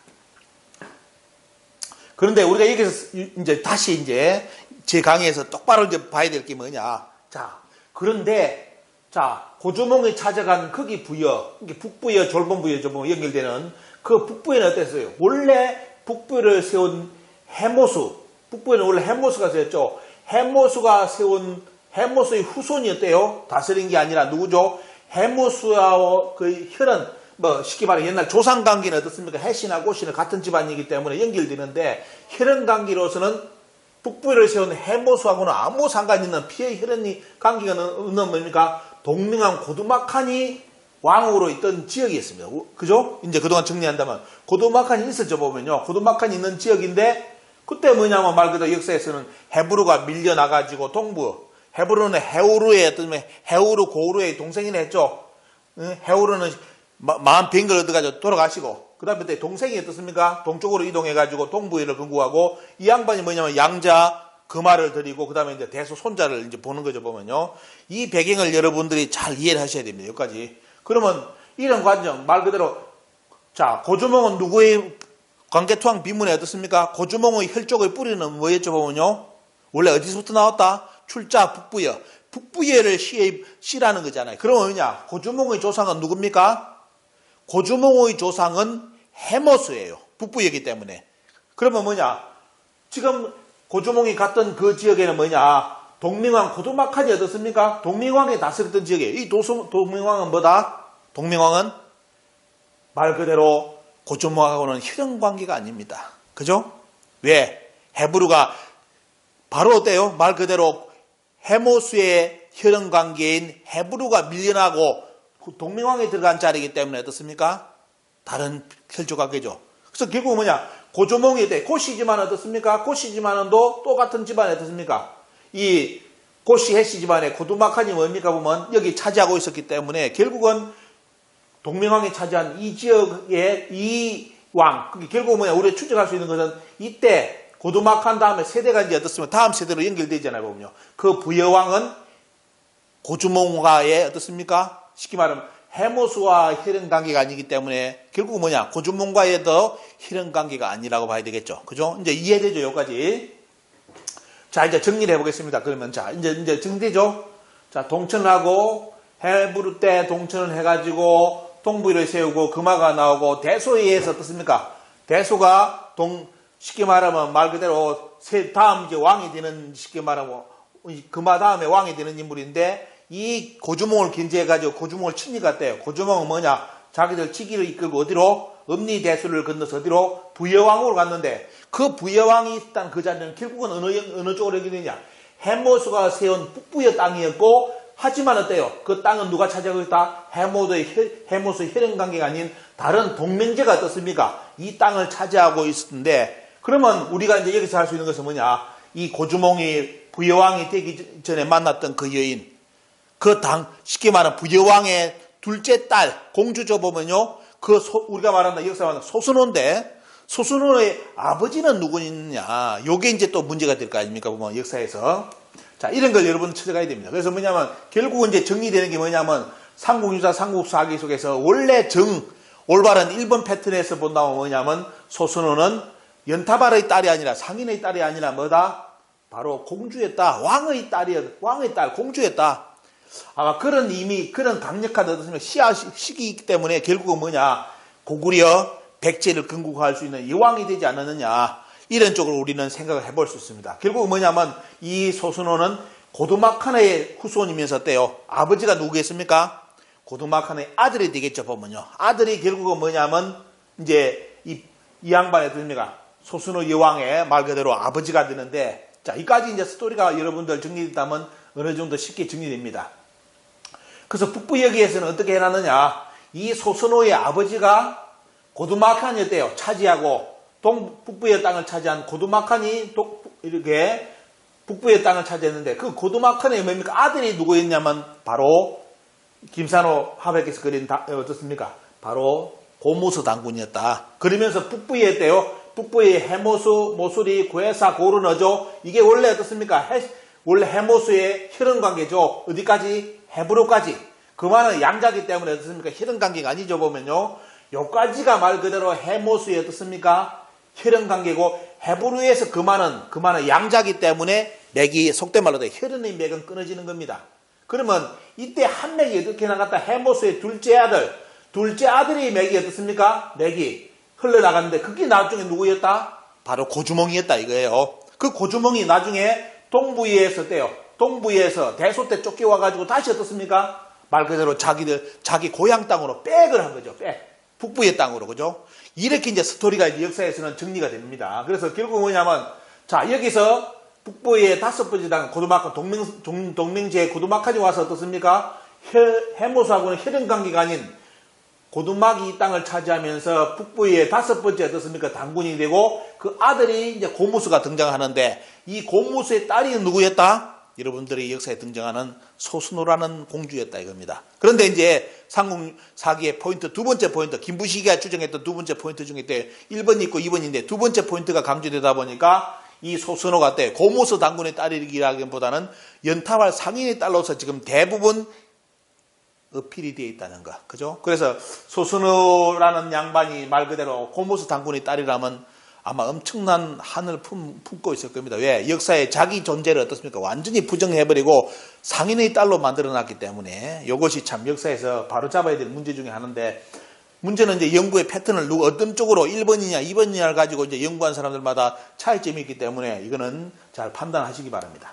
그런데 우리가 여기서 이제 다시 이제 제 강의에서 똑바로 이제 봐야 될 게 뭐냐. 자, 그런데 자, 고주몽이 찾아간 거기 부여, 북부여, 졸본부여 연결되는 그 북부에는 어땠어요? 원래 북부를 세운 해모수, 북부에는 원래 해모수가 세웠죠. 해모수가 세운 해모수의 후손이었대요. 다스린 게 아니라 누구죠? 해모수와 그 혈은 뭐 쉽게 말해 옛날 조상 관계는 어떻습니까? 해신하고 고신은 같은 집안이기 때문에 연결되는데, 혈연 관계로서는 북부를 세운 해모수하고는 아무 상관 있는 피의 혈연 관계가 없는 뭡니까? 동명한 고두막한이 왕으로 있던 지역이었습니다. 그죠? 이제 그동안 정리한다면 고두막한이 있었죠. 보면요. 고두막한이 있는 지역인데, 그때 뭐냐면 말 그대로 역사에서는 헤브르가 밀려나가지고 동부, 헤브르는 헤우르의 어떤 헤우르 고우르의 동생이라 했죠. 헤우르는 마음 비인 걸 얻어가지고 돌아가시고, 그 다음에 동생이 어떻습니까? 동쪽으로 이동해가지고 동부에를 건국하고, 이 양반이 뭐냐면 양자 금화를 드리고, 그 다음에 이제 대소 손자를 이제 보는 거죠. 보면요. 이 배경을 여러분들이 잘 이해를 하셔야 됩니다. 여기까지. 그러면 이런 과정, 말 그대로, 자, 고주몽은 누구의 관계투항 비문에 어떻습니까? 고주몽의 혈족의 뿌리는 뭐였죠? 보면요. 원래 어디서부터 나왔다? 출자 북부여. 북부여를 시라는 거잖아요. 그러면 뭐냐? 고주몽의 조상은 누굽니까? 고주몽의 조상은 해모수예요. 북부여이기 때문에. 그러면 뭐냐? 지금 고주몽이 갔던 그 지역에는 뭐냐? 동명왕 고두막한이 어떻습니까? 동명왕이 다스렸던 지역이에요. 이 동명왕은 뭐다? 동명왕은 말 그대로 고주몽하고는 혈연관계가 아닙니다. 그죠? 왜? 헤브르가 바로 어때요? 말 그대로 해모수의 혈연관계인 헤브르가 밀려나고 동명왕에 들어간 자리이기 때문에 어떻습니까? 다른 혈족관계죠. 그래서 결국 뭐냐? 고주몽이 돼. 고씨지만 어떻습니까? 고씨지만은도 똑같은 집안에 어떻습니까? 이 고씨 해씨 집안에 고두막한이 뭡니까 보면 여기 차지하고 있었기 때문에 결국은 동명왕이 차지한 이 지역의 이 왕, 결국 뭐냐? 우리가 추정할 수 있는 것은 이때 고두막한 다음에 세대가 이제 어떻습니까? 다음 세대로 연결되잖아요, 보면요. 그 부여왕은 고주몽과의 어떻습니까? 쉽게 말하면 해모수와 혈연관계가 아니기 때문에 결국 뭐냐? 고주몽과의도 혈연관계가 아니라고 봐야 되겠죠. 그죠? 이제 이해되죠, 여기까지. 자, 이제 정리를 해보겠습니다. 그러면 자, 이제 정리되죠? 자, 동천하고 헤브르 때 동천을 해가지고 동부를 세우고 금화가 나오고 대소에 의해서 어떻습니까? 대소가 쉽게 말하면 말 그대로 다음 이제 왕이 되는, 쉽게 말하면 금화 다음에 왕이 되는 인물인데, 이 고주몽을 견제해가지고 고주몽을 침략했대요. 고주몽은 뭐냐? 자기들 치기를 이끌고 어디로? 음리대수를 건너서 어디로? 부여왕으로 갔는데 그 부여왕이 있던 그 자리는 결국은 어느 쪽으로 여기느냐? 해모수가 세운 북부여 땅이었고 하지만 어때요? 그 땅은 누가 차지하고 있다? 해모수의 혈연관계가 아닌 다른 동맹제가 어떻습니까? 이 땅을 차지하고 있었는데 그러면 우리가 이제 여기서 할 수 있는 것은 뭐냐? 이 고주몽이 부여왕이 되기 전에 만났던 그 여인, 쉽게 말하면 부여왕의 둘째 딸, 공주죠 보면요. 우리가 말한다, 역사 말하는 소순호인데, 소순호의 아버지는 누구냐? 요게 이제 또 문제가 될 거 아닙니까? 보면 역사에서. 자, 이런 걸 여러분 찾아가야 됩니다. 그래서 뭐냐면, 결국은 이제 정리되는 게 뭐냐면, 삼국유사, 삼국사기 속에서 원래 올바른 1번 패턴에서 본다면 뭐냐면, 소순호는 연타발의 딸이 아니라 상인의 딸이 아니라 뭐다? 바로 공주였다. 왕의 딸, 공주였다. 그런 강력한 어떤 시기이기 때문에 결국은 뭐냐? 고구려 백제를 건국할 수 있는 여왕이 되지 않았느냐? 이런 쪽으로 우리는 생각을 해볼 수 있습니다. 결국은 뭐냐면 이 소순호는 고두막한의 후손이면서 어때요? 아버지가 누구겠습니까? 고두막한의 아들이 되겠죠, 보면요. 아들이 결국은 뭐냐면 이제 이 양반의 됩니까? 소순호 여왕의 말 그대로 아버지가 되는데, 자, 이까지 이제 스토리가 여러분들 정리됐다면 어느 정도 쉽게 정리됩니다. 그래서 북부여기에서는 어떻게 해놨느냐? 이 소순호의 아버지가 고두막한이었대요. 차지하고 북부의 땅을 차지한 고두막한이 이렇게 북부의 땅을 차지했는데 그 고두막한의 뭡니까? 아들이 누구였냐면 바로 김산호 화백에서 그린 어떻습니까? 바로 고무수 당군이었다. 그러면서 북부에 했대요. 북부의 해모수, 모수리, 구해사, 고르너죠. 이게 원래 어떻습니까? 원래 해모수의 혈연관계죠. 어디까지? 헤브로까지. 그 말은 양자기 때문에 어떻습니까? 혈연관계가 아니죠, 보면요. 요까지가 말 그대로 해모수의 어떻습니까? 혈연관계고, 헤브로에서 그 말은 양자기 때문에 맥이, 속된 말로 혈연의 맥은 끊어지는 겁니다. 그러면 이때 한 맥이 어떻게 나갔다? 해모수의 둘째 아들이 맥이 어떻습니까? 맥이 흘러나갔는데, 그게 나중에 누구였다? 바로 고주몽이었다, 이거예요. 그 고주몽이 나중에 동부에서 어때요? 동부에서 대소 때 쫓겨와가지고 다시 어떻습니까? 말 그대로 자기 고향 땅으로 백을 한 거죠. 북부의 땅으로, 그죠? 이렇게 이제 스토리가 이제 역사에서는 정리가 됩니다. 그래서 결국 뭐냐면, 자, 여기서 북부의 5번째 당 고두막한 동맹제 고두막한이 와서 어떻습니까? 해모수하고는 혈연관계가 아닌 고두막이 이 땅을 차지하면서 북부의 5번째 어떻습니까? 당군이 되고 그 아들이 이제 고무수가 등장하는데 이 고무수의 딸이 누구였다? 여러분들이 역사에 등장하는 소순호라는 공주였다 이겁니다. 그런데 이제 삼국사기의 포인트, 두 번째 포인트, 김부식이가 추정했던 두 번째 포인트 중에 1번 있고 2번인데 두 번째 포인트가 강조되다 보니까 이 소순호가 고무수 당군의 딸이라기보다는 연타발 상인의 딸로서 지금 대부분 어필이 되어 있다는 거. 그죠? 그래서 소순호라는 양반이 말 그대로 고무수 당군의 딸이라면 아마 엄청난 한을 품고 있을 겁니다. 왜? 역사에 자기 존재를 어떻습니까? 완전히 부정해버리고 상인의 딸로 만들어놨기 때문에 이것이 참 역사에서 바로 잡아야 될 문제 중에 하나인데 문제는 이제 연구의 패턴을 어떤 쪽으로 1번이냐 2번이냐를 가지고 이제 연구한 사람들마다 차이점이 있기 때문에 이거는 잘 판단하시기 바랍니다.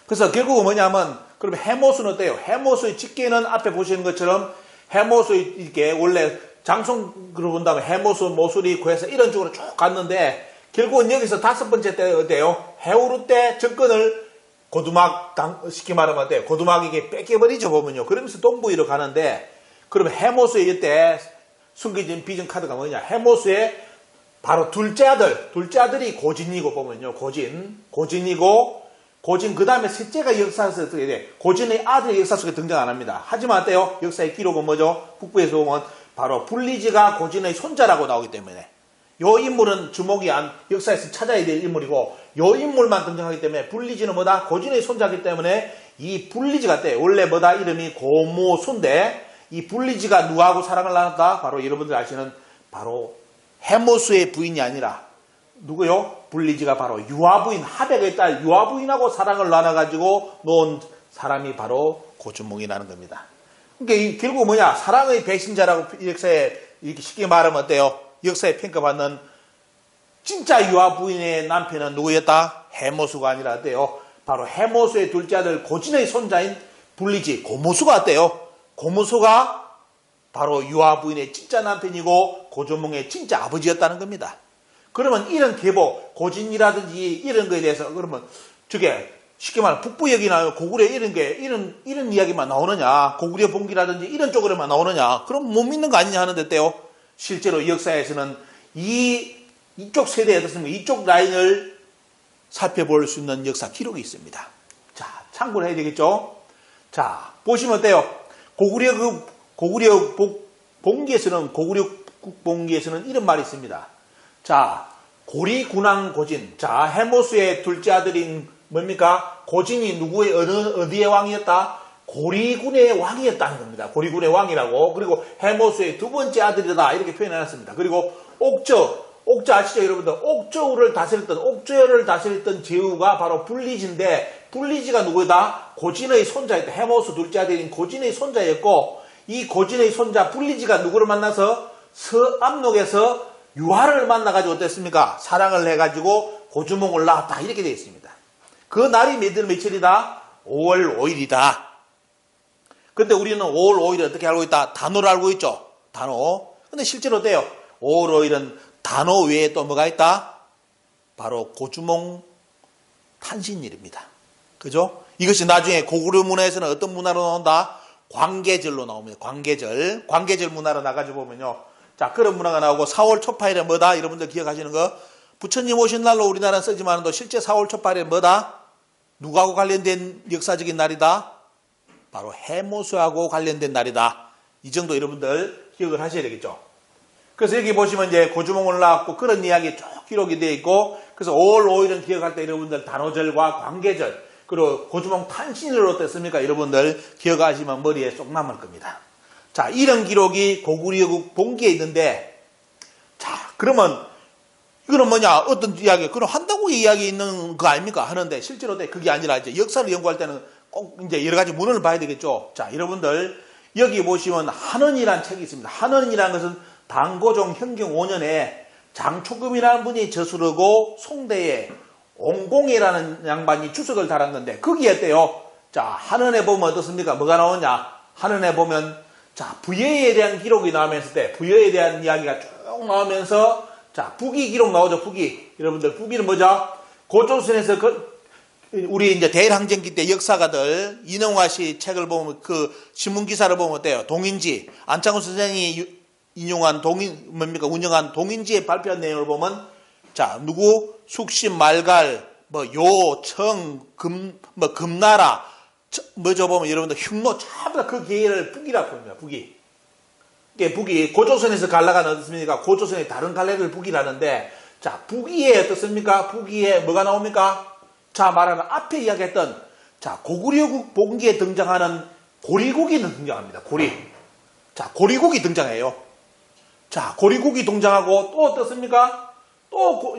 그래서 결국은 뭐냐면 그럼 해모수는 어때요? 해모수의 직계는 앞에 보시는 것처럼 해모수의 이렇게 원래 장송으로 본다면 해모수, 모수리, 구해서 이런 쪽으로 쭉 갔는데 결국은 여기서 5번째 때 어때요? 해오르 때 정권을 쉽게 말하면 어때요? 고두막에게 뺏겨버리죠 보면요. 그러면서 동부위로 가는데 그러면 해모수의 이때 숨겨진 비전 카드가 뭐냐? 해모수의 바로 둘째 아들이 고진이고 보면요. 고진이고 고진 그 다음에 셋째가 역사에서 어떻게 돼? 고진의 아들이 역사 속에 등장 안 합니다. 하지만 어때요? 역사의 기록은 뭐죠? 북부에서 보면 바로 불리지가 고진의 손자라고 나오기 때문에 요 인물은 역사에서 찾아야 될 인물이고 요 인물만 등장하기 때문에 불리지는 뭐다? 고진의 손자이기 때문에 이 불리지가 원래 뭐다? 이름이 고모수인데 이 불리지가 누구하고 사랑을 나눴다? 바로 여러분들 아시는 바로 해모수의 부인이 아니라 누구요? 불리지가 바로 유아부인, 하백의 딸 유아부인하고 사랑을 나눠가지고 놓은 사람이 바로 고주몽이라는 겁니다. 그러니까 결국 뭐냐? 사랑의 배신자라고 역사에 이렇게 쉽게 말하면 어때요? 역사에 평가받는 진짜 유아부인의 남편은 누구였다? 해모수가 아니라 어때요? 바로 해모수의 둘째 아들 고진의 손자인 불리지, 고모수가 어때요? 고모수가 바로 유아 부인의 진짜 남편이고 고조몽의 진짜 아버지였다는 겁니다. 그러면 이런 계보, 고진이라든지 이런 거에 대해서 그러면 저게 쉽게 말하면 북부역이나 고구려 이런 이야기만 나오느냐, 고구려 봉기라든지 이런 쪽으로만 나오느냐, 그럼 못 믿는 거 아니냐 하는데 때요. 실제로 역사에서는 이쪽 세대에 어떻습니까? 이쪽 라인을 살펴볼 수 있는 역사 기록이 있습니다. 자, 참고를 해야 되겠죠? 자, 보시면 어때요? 고구려 봉기에서는, 고구려 국봉기에서는 이런 말이 있습니다. 자, 고리군왕 고진. 자, 해모수의 둘째 아들인 뭡니까? 고진이 누구의 어디의 왕이었다? 고리군의 왕이었다는 겁니다. 고리군의 왕이라고. 그리고 해모수의 두 번째 아들이다. 이렇게 표현해놨습니다. 그리고 옥저 아시죠, 여러분들? 옥저를 다스렸던 제후가 바로 불리지인데, 불리지가 누구다? 고진의 손자였다. 해모수 둘째 아들인 고진의 손자였고, 이 고진의 손자 불리지가 누구를 만나서 서암록에서 유아를 만나가지고 어땠습니까? 사랑을 해가지고 고주몽을 낳았다. 이렇게 되어 있습니다. 그 날이 며칠이다? 5월 5일이다. 근데 우리는 5월 5일을 어떻게 알고 있다? 단오를 알고 있죠? 단오. 근데 실제로 어때요? 5월 5일은 단오 외에 또 뭐가 있다? 바로 고주몽 탄신일입니다. 그죠? 이것이 나중에 고구려 문화에서는 어떤 문화로 나온다? 광계절로 나옵니다. 광계절 문화로 나가지고 보면요. 자, 그런 문화가 나오고 4월 초파일에 뭐다? 여러분들 기억하시는 거? 부처님 오신 날로 우리나라는 쓰지만도 실제 4월 초파일에 뭐다? 누구하고 관련된 역사적인 날이다? 바로 해모수하고 관련된 날이다. 이 정도 여러분들 기억을 하셔야 되겠죠. 그래서 여기 보시면 이제 고주몽을 낳았고 그런 이야기 쭉 기록이 되어 있고, 그래서 5월 5일은 기억할 때 여러분들 단오절과 광계절, 그리고 고주몽 탄신을 어땠습니까? 여러분들 기억하시면 머리에 쏙 남을 겁니다. 자, 이런 기록이 고구려국 봉기에 있는데, 자, 그러면 이거는 뭐냐? 어떤 이야기? 그럼 한다고 이야기 있는 거 아닙니까? 하는데 실제로 그게 아니라 이제 역사를 연구할 때는 꼭 이제 여러 가지 문헌을 봐야 되겠죠. 자, 여러분들 여기 보시면 한원이라는 책이 있습니다. 한원이라는 것은 당고종 현경 5년에 장초금이라는 분이 저수르고 송대에 옹공이라는 양반이 주석을 달았는데 거기에 어때요? 자, 한원에 보면 어떻습니까? 뭐가 나오냐? 한원에 보면 자, 부여에 대한 기록이 나오면서 부여에 대한 이야기가 쭉 나오면서 자, 북이 기록 나오죠. 북이. 여러분들 북이는 뭐죠? 고조선에서 우리 이제 대일항쟁기 때 역사가들 이능화 씨 책을 보면 그 신문 기사를 보면 어때요? 동인지 안창호 선생이 인용한 운영한 동인지에 발표한 내용을 보면 자, 누구 숙신 말갈 요, 청, 금나라 뭐죠 보면 여러분들 흉노 전부 다 그 계열을 북이라고 합니다. 북이 고조선에서 갈라가 어떻습니까? 고조선의 다른 갈래를 북이라는데, 자, 북이에 어떻습니까? 북이에 뭐가 나옵니까? 자, 말하는 앞에 이야기했던 자, 고구려국 봉기에 등장하는 고리국이 등장합니다. 자, 고리국이 등장해요. 자, 고리국이 등장하고 또 어떻습니까? 또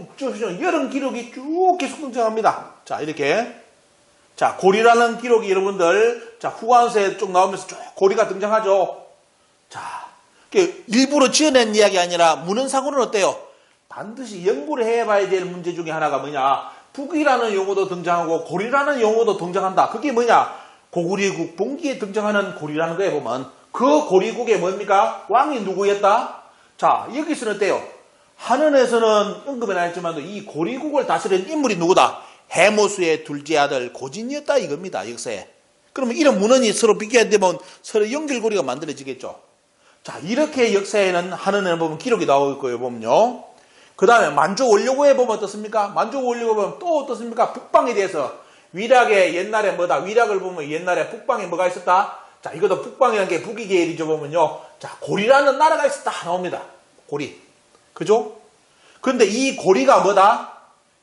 여름 기록이 쭉 계속 등장합니다. 자, 이렇게 자, 고리라는 기록이 여러분들 자, 후관서에 쭉 나오면서 쭉 고리가 등장하죠. 자, 일부러 지어낸 이야기 아니라 문헌상으로는 어때요? 반드시 연구를 해봐야 될 문제 중에 하나가 뭐냐? 북이라는 용어도 등장하고 고리라는 용어도 등장한다. 그게 뭐냐? 고구려국 봉기에 등장하는 고리라는 거에 보면 그 고리국의 뭡니까? 왕이 누구였다? 자, 여기서는 어때요? 한원에서는 언급은 안 했지만 이 고리국을 다스린 인물이 누구다? 해모수의 둘째 아들 고진이었다 이겁니다. 역사에. 그러면 이런 문헌이 서로 비교되면 서로 연결고리가 만들어지겠죠. 자, 이렇게 역사에는 한원에 보면 기록이 나올 거예요. 보면요. 그 다음에 만주원료고에 보면 어떻습니까? 만주원료고 보면 또 어떻습니까? 북방에 대해서 위락의 옛날에 뭐다? 위락을 보면 옛날에 북방에 뭐가 있었다? 자, 이것도 북방이라는 게 북이 계열이죠. 보면요. 자, 고리라는 나라가 있었다. 나옵니다. 고리. 그죠? 근데 이 고리가 뭐다?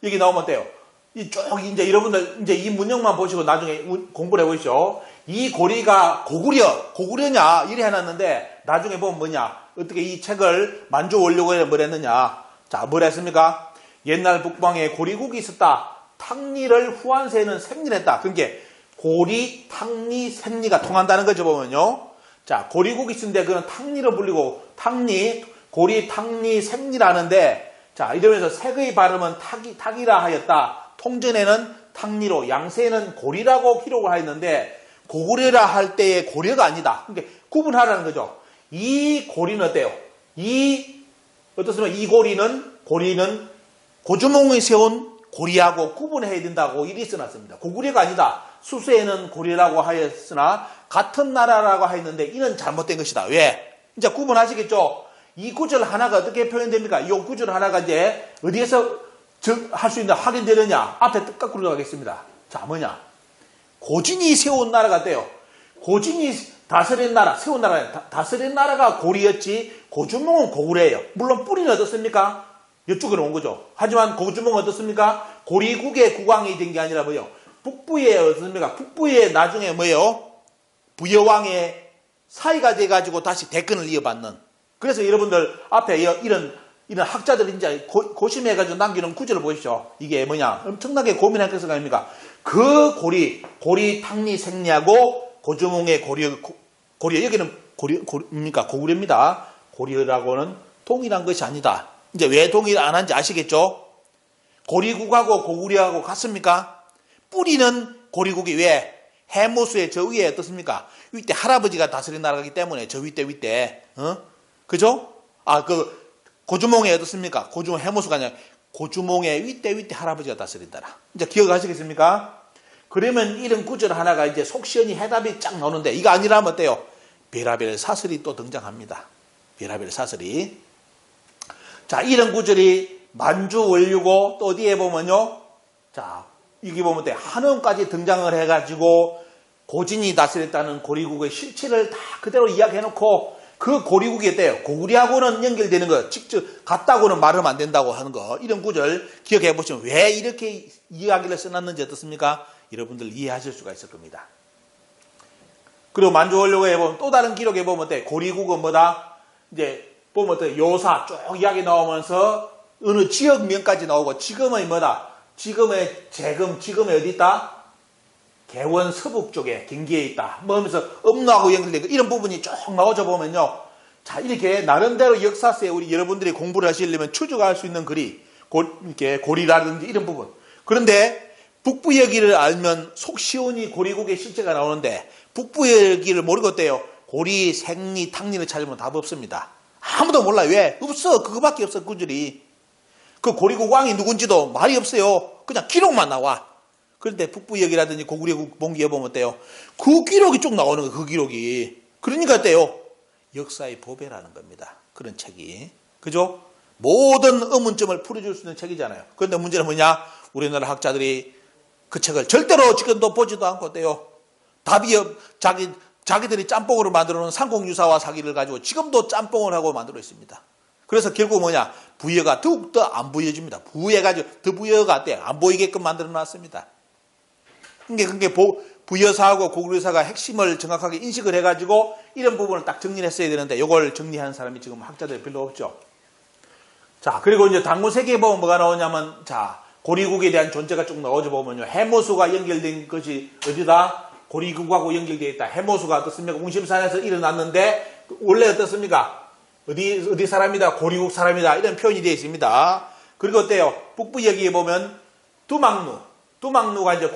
여기 나오면 어때요? 이쪽 이제 여러분들 이제 이 문형만 보시고 나중에 공부를 해보시죠. 이 고리가 고구려냐 이래 해놨는데 나중에 보면 뭐냐? 어떻게 이 책을 만주원료고에 뭘 했느냐? 자, 뭘 했습니까? 옛날 북방에 고리국이 있었다. 탕리를 후한세는 생리했다. 그러니까 고리, 탕리, 생리가 통한다는 거죠. 보면요. 자, 고리국이 있었는데 그건 탕리로 불리고 탕리, 고리, 탕리, 생리라는데 자, 이러면서 색의 발음은 탁이라 하였다. 통전에는 탕리로, 양세에는 고리라고 기록을 하였는데 고구려라 할 때의 고려가 아니다. 그러니까 구분하라는 거죠. 이 고리는 어때요? 어떻습니까? 이 고리는 고주몽이 세운 고리하고 구분해야 된다고 일이 써놨습니다. 고구려가 아니다. 수세에는 고리라고 하였으나 같은 나라라고 하였는데 이는 잘못된 것이다. 왜? 이제 구분하시겠죠? 이 구절 하나가 어떻게 표현됩니까? 이 구절 하나가 이제 어디에서 할 수 있나 확인되느냐? 앞에 거꾸로 들어가겠습니다. 자, 뭐냐? 고진이 세운 나라가 돼요. 고진이 다스린 나라, 세운 나라, 다스린 나라가 고리였지 고주몽은 고구려예요. 물론 뿌리는 어떻습니까? 이쪽으로 온 거죠. 하지만 고주몽은 어떻습니까? 고리국의 국왕이 된 게 아니라 뭐요? 북부에 어떻습니까? 북부에 나중에 뭐요? 부여왕의 사이가 돼가지고 다시 대권을 이어받는. 그래서 여러분들 앞에 이런 학자들 이제 고심해가지고 남기는 구절을 보십시오. 이게 뭐냐? 엄청나게 고민할 것은 아닙니까? 그 고리 탕리 생리하고 고주몽의 고려, 여기는 뭡니까? 고구려입니다. 고려라고는 동일한 것이 아니다. 이제 왜 동일 안 한지 아시겠죠? 고리국하고 고구려하고 같습니까? 뿌리는 고리국이 왜? 해모수의 저 위에 어떻습니까? 윗대 할아버지가 다스린 나라이기 때문에 저 윗대. 그죠? 고주몽의 어떻습니까? 고주몽 해모수가 아니라 고주몽의 윗대 할아버지가 다스린 나라. 이제 기억하시겠습니까? 그러면 이런 구절 하나가 이제 속 시원히 해답이 쫙 나오는데 이거 아니라면 어때요? 별하별 사설이 또 등장합니다. 별하별 사설이. 자, 이런 구절이 만주 원류고 또 어디에 보면요. 자, 여기 보면 돼. 한원까지 등장을 해가지고 고진이 다스렸다는 고리국의 실체를 다 그대로 이야기해놓고 그 고리국이 어때요? 고구려하고는 연결되는 거, 직접 같다고는 말하면 안 된다고 하는 거. 이런 구절 기억해 보시면 왜 이렇게 이야기를 써놨는지 어떻습니까? 여러분들 이해하실 수가 있을 겁니다. 그리고 만주원료에 보면 또 다른 기록에 보면 어때? 고리국은 뭐다? 이제 보면 어때? 요사 쭉 이야기 나오면서 어느 지역명까지 나오고 지금의 뭐다? 지금의 어디 있다? 개원 서북 쪽에 경기에 있다. 뭐 하면서 음로하고 연결되고 이런 부분이 쭉 나오져 보면요. 자, 이렇게 나름대로 역사서에 우리 여러분들이 공부를 하시려면 추적할 수 있는 글이 이렇게 고리라든지 이런 부분. 그런데 북부 여기를 알면 속 시원히 고리국의 실체가 나오는데 북부 여기를 모르고 어때요? 고리, 생리, 탕리를 찾으면 답 없습니다. 아무도 몰라요. 왜? 없어. 그거밖에 없어. 구절이. 그 고리국 왕이 누군지도 말이 없어요. 그냥 기록만 나와. 그런데 북부 여기라든지 고구려국 봉기에 보면 어때요? 그 기록이 쭉 나오는 거예요. 그 기록이. 그러니까 어때요? 역사의 보배라는 겁니다. 그런 책이. 그죠? 모든 의문점을 풀어줄 수 있는 책이잖아요. 그런데 문제는 뭐냐? 우리나라 학자들이 그 책을 절대로 지금도 보지도 않고 어때요? 답이 자기들이 짬뽕으로 만들어 놓은 상공유사와 사기를 가지고 지금도 짬뽕을 하고 만들어 있습니다. 그래서 결국 뭐냐? 부여가 더욱더 안 보여집니다. 부여가지고 더 부여가 어때요? 안 보이게끔 만들어 놨습니다. 그게 부여사하고 고구려사가 핵심을 정확하게 인식을 해가지고 이런 부분을 딱 정리를 했어야 되는데 이걸 정리하는 사람이 지금 학자들이 별로 없죠. 자, 그리고 이제 당군세계에 보면 뭐가 나오냐면 자, 고리국에 대한 존재가 쭉 나오죠. 보면요. 해모수가 연결된 것이 어디다? 고리국하고 연결되어 있다. 해모수가 어떻습니까? 웅심산에서 일어났는데 원래 어떻습니까? 어디 사람이다? 고리국 사람이다. 이런 표현이 되어 있습니다. 그리고 어때요? 북부 여기에 보면 두막루가 이제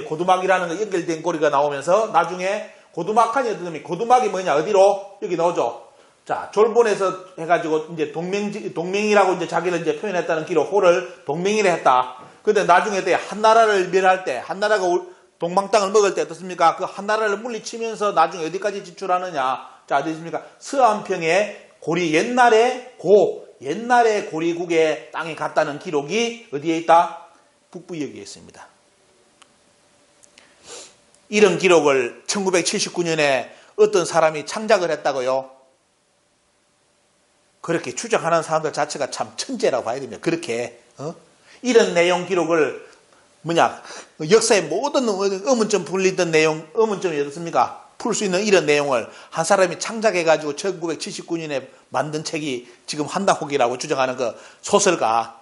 고두막이라는 거 연결된 고리가 나오면서 나중에 고두막한이 어떤 고두막이 뭐냐? 어디로? 여기 나오죠. 자, 졸본에서 해가지고 이제 동맹이라고 이제 자기를 이제 표현했다는 기록, 호를 동맹이라 했다. 근데 나중에 때 한나라를 멸할 때, 한나라가 동방 땅을 먹을 때 어떻습니까? 그 한나라를 물리치면서 나중에 어디까지 진출하느냐? 자, 어디십니까? 서안평에 옛날에 고리국의 땅에 갔다는 기록이 어디에 있다? 북부여기에 있습니다. 이런 기록을 1979년에 어떤 사람이 창작을 했다고요? 그렇게 추적하는 사람들 자체가 참 천재라고 봐야 됩니다. 그렇게 이런 내용 기록을 역사의 모든 의문점 풀리던 내용, 의문점이 어떻습니까? 풀 수 있는 이런 내용을 한 사람이 창작해가지고 1979년에 만든 책이 지금 한다호기라고 주장하는 그 소설가.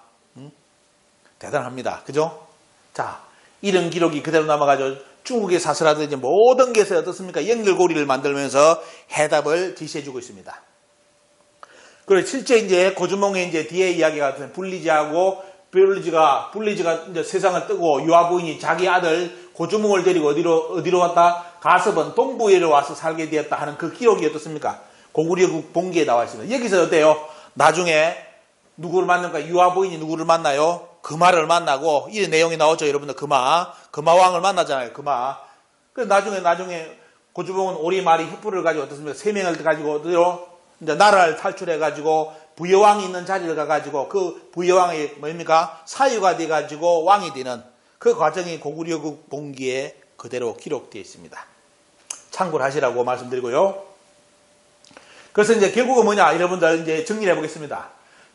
대단합니다. 그죠? 자, 이런 기록이 그대로 남아가지고 중국의 사설하든지 모든 것에 어떻습니까? 연결고리를 만들면서 해답을 제시해주고 있습니다. 그리고 실제 이제 고주몽의 이제 뒤에 이야기가 같은 불리지가 이제 세상을 뜨고 유아부인이 자기 아들 고주몽을 데리고 어디로 왔다? 가섭은 동부에로 와서 살게 되었다 하는 그 기록이 어떻습니까? 고구려국 봉기에 나와 있습니다. 여기서 어때요? 나중에 누구를 만난가? 유아부인이 누구를 만나요? 금화를 만나고 이 내용이 나오죠. 여러분들 금화왕을 만나잖아요. 금화. 그래서 나중에 고주봉은 오리마리 흑불을 가지고 어떻습니까? 3명을 가지고 어디로 이제 나라를 탈출해 가지고 부여왕이 있는 자리를 가 가지고 그 부여왕이 뭡니까? 사유가 돼 가지고 왕이 되는 그 과정이 고구려국 봉기에 그대로 기록되어 있습니다. 참고를 하시라고 말씀드리고요. 그래서 이제 결국은 뭐냐? 여러분들 이제 정리를 해보겠습니다.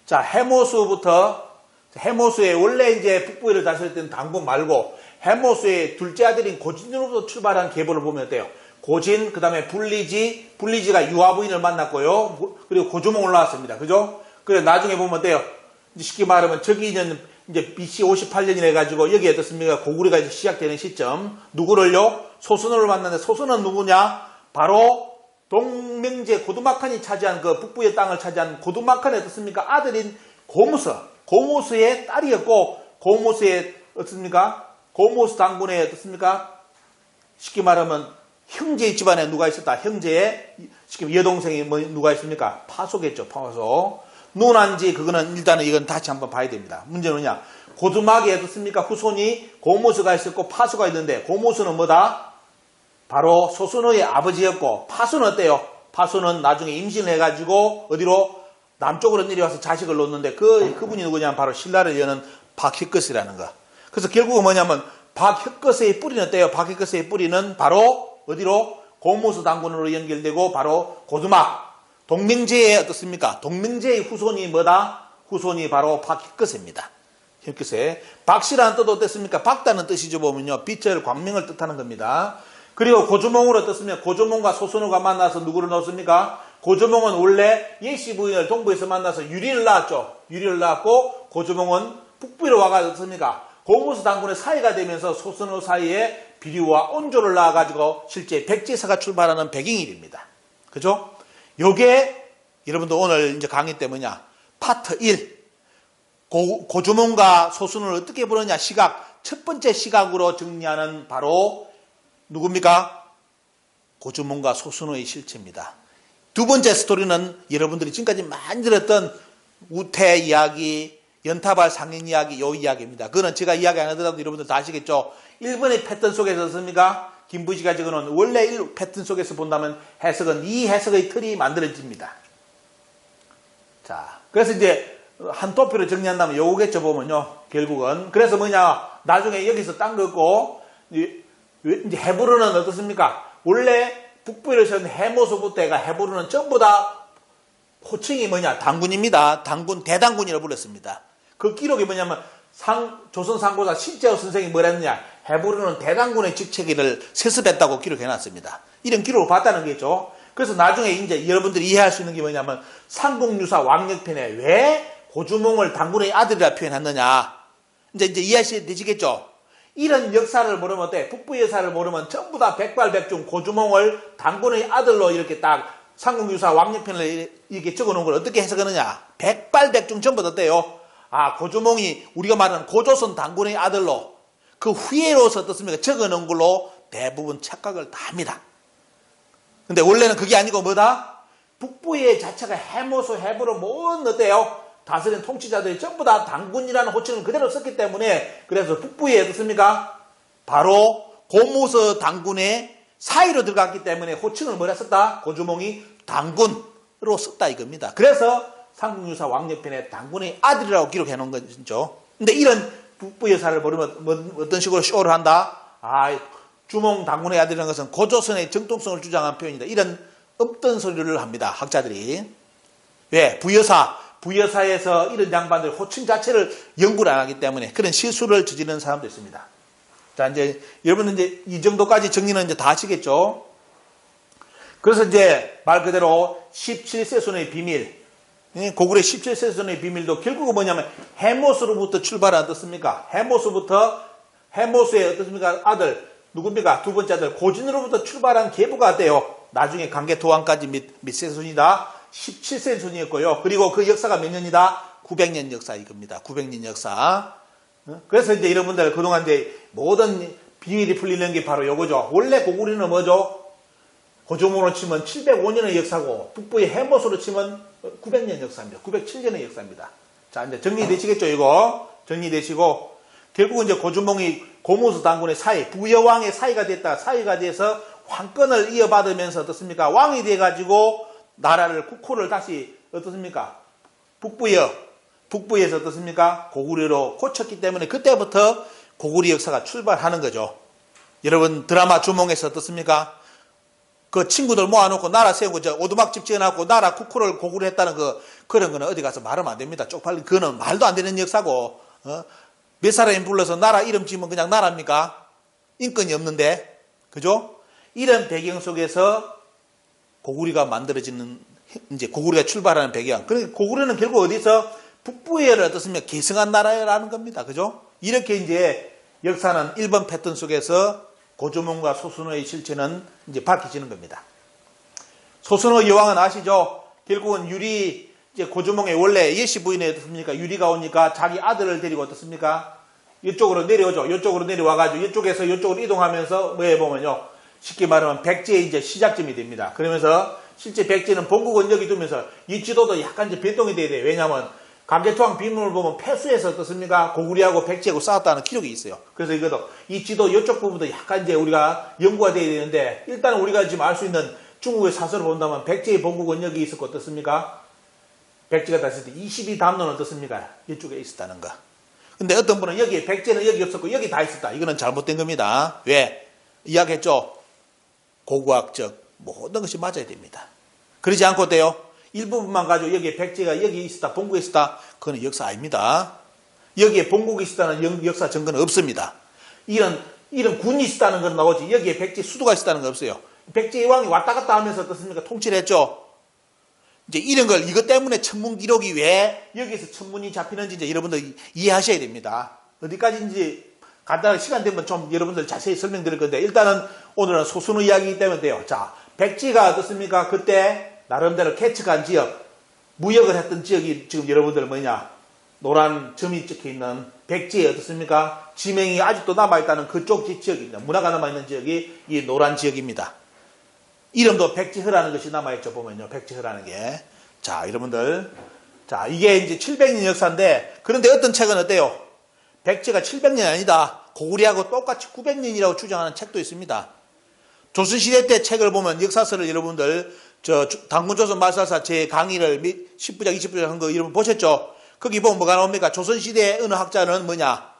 자, 해모수의 원래 이제 북부를 다스렸던 당군 말고 해모수의 둘째 아들인 고진으로부터 출발한 계보를 보면 어때요? 고진, 그 다음에 불리지가 유아부인을 만났고요. 그리고 고조몽 올라왔습니다. 그죠? 그래 나중에 보면 어때요? 쉽게 말하면 저기는 이제 BC 58년이라 해가지고 여기 어떻습니까? 고구려가 이제 시작되는 시점. 누구를요? 소선호를 만났는데 소선호는 누구냐? 바로 동명제 고두막한이 차지한 그 북부의 땅을 차지한 고두막한이 어떻습니까? 아들인 고무스의 딸이었고 고무스의 어떻습니까? 고무스 당군의 어떻습니까? 쉽게 말하면 형제 집안에 누가 있었다. 형제의 지금 여동생이 누가 있습니까? 파소겠죠. 파소. 누난지 그거는 일단은 이건 다시 한번 봐야 됩니다. 문제는 뭐냐? 고두막에 어떻습니까? 후손이 고무스가 있었고 파소가 있는데 고무스는 뭐다? 바로 소선호의 아버지였고 파소는 어때요? 파소는 나중에 임신을 해가지고 어디로? 남쪽으로 내려와서 자식을 놓는데 그분이 누구냐면 바로 신라를 여는 박혁거스라는 거. 그래서 결국은 뭐냐면 박혁거스의 뿌리는 어때요? 박혁거스의 뿌리는 바로 어디로? 고무스 당군으로 연결되고 바로 고두막. 동명제의 어떻습니까? 동명제의 후손이 뭐다? 후손이 바로 박혁거스입니다. 혁거스. 박씨라는 뜻도 어떻습니까? 박다는 뜻이죠. 보면요. 빛을 광명을 뜻하는 겁니다. 그리고 고조몽을 어떻습니까? 고조몽과 소선호가 만나서 누구를 넣었습니까? 고조몽은 원래 예씨 부인을 동부에서 만나서 유리를 낳았죠. 유리를 낳았고 고조몽은 북부로 와가지고 어떻습니까? 고무스 당군의 사이가 되면서 소선호 사이에 비류와 온조를 낳아가지고 실제 백제사가 출발하는 배경이 됩니다. 그죠? 요게 여러분들 오늘 이제 강의 때 뭐냐? 파트 1. 고조몽과 소선호를 어떻게 보느냐? 시각. 첫 번째 시각으로 정리하는 바로 누굽니까? 고조몽과 소선호의 실체입니다. 두 번째 스토리는 여러분들이 지금까지 많이 들었던 우태 이야기, 연타발 상인 이야기, 요 이야기입니다. 그거는 제가 이야기 안 하더라도 여러분들 다 아시겠죠? 1번의 패턴 속에서 씁니까? 김부지가 적어놓은 원래 1 패턴 속에서 본다면 해석은 이 해석의 틀이 만들어집니다. 자, 그래서 이제 한 토표로 정리한다면 요거겠죠, 보면요. 결국은. 그래서 뭐냐, 나중에 여기서 딴 거 없고, 이제 헤브론은 어떻습니까? 원래 북부에 선 해모수부터 해가 헤브론은 전부 다 호칭이 뭐냐? 당군입니다. 당군, 대당군이라고 불렀습니다. 그 기록이 뭐냐면 조선 상고사 신재호 선생이 뭐라 했느냐? 헤브론은 대당군의 직책을 세습했다고 기록해놨습니다. 이런 기록을 봤다는 거겠죠. 그래서 나중에 이제 여러분들이 이해할 수 있는 게 뭐냐면 삼국유사 왕력편에 왜 고주몽을 당군의 아들이라 표현했느냐? 이제 이해하시겠죠? 이런 역사를 모르면 어때? 북부 역사를 모르면 전부 다 백발백중 고주몽을 당군의 아들로 이렇게 딱 삼국유사 왕력편을 이렇게 적어놓은 걸 어떻게 해석하느냐? 백발백중 전부 다 어때요? 아, 고주몽이 우리가 말하는 고조선 당군의 아들로 그 후예로서 어떻습니까? 적어놓은 걸로 대부분 착각을 다 합니다. 근데 원래는 그게 아니고 뭐다? 북부의 자체가 해모수, 해부로 뭔 어때요? 다스린 통치자들이 전부 다 당군이라는 호칭을 그대로 썼기 때문에 그래서 북부에 어떻습니까? 바로 고무서 당군의 사이로 들어갔기 때문에 호칭을 뭐라 썼다? 고주몽이 당군으로 썼다 이겁니다. 그래서 삼국유사 왕력편에 당군의 아들이라고 기록해 놓은 거죠. 근데 이런 북부 여사를 모르면 어떤 식으로 쇼를 한다? 아, 주몽 당군의 아들이라는 것은 고조선의 정통성을 주장한 표현이다. 이런 없던 소리를 합니다. 학자들이. 왜? 부여사에서 이런 양반들 호칭 자체를 연구를 안 하기 때문에 그런 실수를 저지르는 사람도 있습니다. 자, 이제 여러분은 이제 이 정도까지 정리는 이제 다 하시겠죠? 그래서 이제 말 그대로 17세손의 비밀, 고구려 17세손의 비밀도 결국은 뭐냐면 해모스로부터 출발한 어떻습니까? 해모스의 어떻습니까? 아들, 누굽니까? 두 번째 아들, 고진으로부터 출발한 계보가 돼요. 나중에 강계도왕까지 몇 세손이다? 17세손이었고요. 그리고 그 역사가 몇 년이다? 900년 역사 이겁니다. 900년 역사. 그래서 이제 여러분들 그동안 이제 모든 비밀이 풀리는 게 바로 요거죠. 원래 고구려는 뭐죠? 고조몽으로 치면 705년의 역사고 북부의 해못으로 치면 900년 역사입니다. 907년의 역사입니다. 자, 이제 정리되시겠죠, 이거? 정리되시고 결국은 이제 고조몽이 고무수 당군의 사이, 부여왕의 사이가 됐다. 사이가 돼서 왕권을 이어받으면서 어떻습니까? 왕이 돼가지고 나라를 국호를 다시 어떻습니까? 북부에서 어떻습니까? 고구려로 고쳤기 때문에 그때부터 고구려 역사가 출발하는 거죠. 여러분 드라마 주몽에서 어떻습니까? 그 친구들 모아놓고 나라 세우고 오두막집 지어놨고 나라 국호를 고구려 했다는 그런 거는 어디 가서 말하면 안 됩니다. 쪽팔린 그거는 말도 안 되는 역사고 몇 사람이 불러서 나라 이름 지으면 그냥 나라입니까? 인권이 없는데 그죠? 이런 배경 속에서 고구려가 만들어지는 이제 고구려가 출발하는 배경. 그러니까 고구려는 결국 어디서 북부에를 어떻습니까? 계승한 나라라는 겁니다. 그죠? 이렇게 이제 역사는 1번 패턴 속에서 고조몽과 소순호의 실체는 이제 밝혀지는 겁니다. 소순호 여왕은 아시죠? 결국은 유리, 이제 고조몽의 원래 예시 부인이 어떻습니까? 유리가 오니까 자기 아들을 데리고 어떻습니까? 이쪽으로 내려오죠. 이쪽으로 내려와가지고 이쪽에서 이쪽으로 이동하면서 뭐해 보면요. 쉽게 말하면 백제의 이제 시작점이 됩니다. 그러면서 실제 백제는 본국은 여기 두면서 이 지도도 약간 이제 변동이 돼야 돼요. 왜냐하면 감개토왕 비문을 보면 패수에서 어떻습니까? 고구려하고 백제하고 싸웠다는 기록이 있어요. 그래서 이것도 이 지도 이쪽 부분도 약간 이제 우리가 연구가 돼야 되는데 일단 우리가 지금 알 수 있는 중국의 사설을 본다면 백제의 본국은 여기 있었고 어떻습니까? 백제가 다시 22담론은 어떻습니까? 이쪽에 있었다는 거. 근데 어떤 분은 여기 백제는 여기 없었고 여기 다 있었다. 이거는 잘못된 겁니다. 왜? 이야기했죠. 고고학적 모든 것이 맞아야 됩니다. 그러지 않고 돼요. 일부분만 가지고 여기에 백제가 여기 있었다, 본국에 있었다. 그건 역사 아닙니다. 여기에 본국이 있었다는 역사 증거는 없습니다. 이런 군이 있었다는 건 나오지 여기에 백제 수도가 있었다는 건 없어요. 백제의 왕이 왔다 갔다 하면서 어떻습니까? 통치를 했죠. 이제 이런 걸 이것 때문에 천문 기록이 왜 여기서 천문이 잡히는지 이제 여러분들 이해하셔야 됩니다. 어디까지인지 간단하게 시간 되면 좀 여러분들 자세히 설명드릴 건데 일단은 오늘은 소순호 이야기이기 때문에 돼요. 자, 백제가 어떻습니까? 그때 나름대로 개척한 지역, 무역을 했던 지역이 지금 여러분들 뭐냐? 노란 점이 찍혀 있는 백제에 어떻습니까? 지명이 아직도 남아있다는 그쪽 지역입니다. 문화가 남아있는 지역이 이 노란 지역입니다. 이름도 백제허라는 것이 남아있죠. 보면요. 백제허라는 게. 자, 여러분들. 자, 이게 이제 700년 역사인데, 그런데 어떤 책은 어때요? 백제가 700년 아니다. 고구려하고 똑같이 900년이라고 주장하는 책도 있습니다. 조선시대 때 책을 보면 역사서를 여러분들, 당군조선 말살사 제 강의를 10부작, 20부작 한 거 여러분 보셨죠? 거기 보면 뭐가 나옵니까? 조선시대 어느 학자는 뭐냐?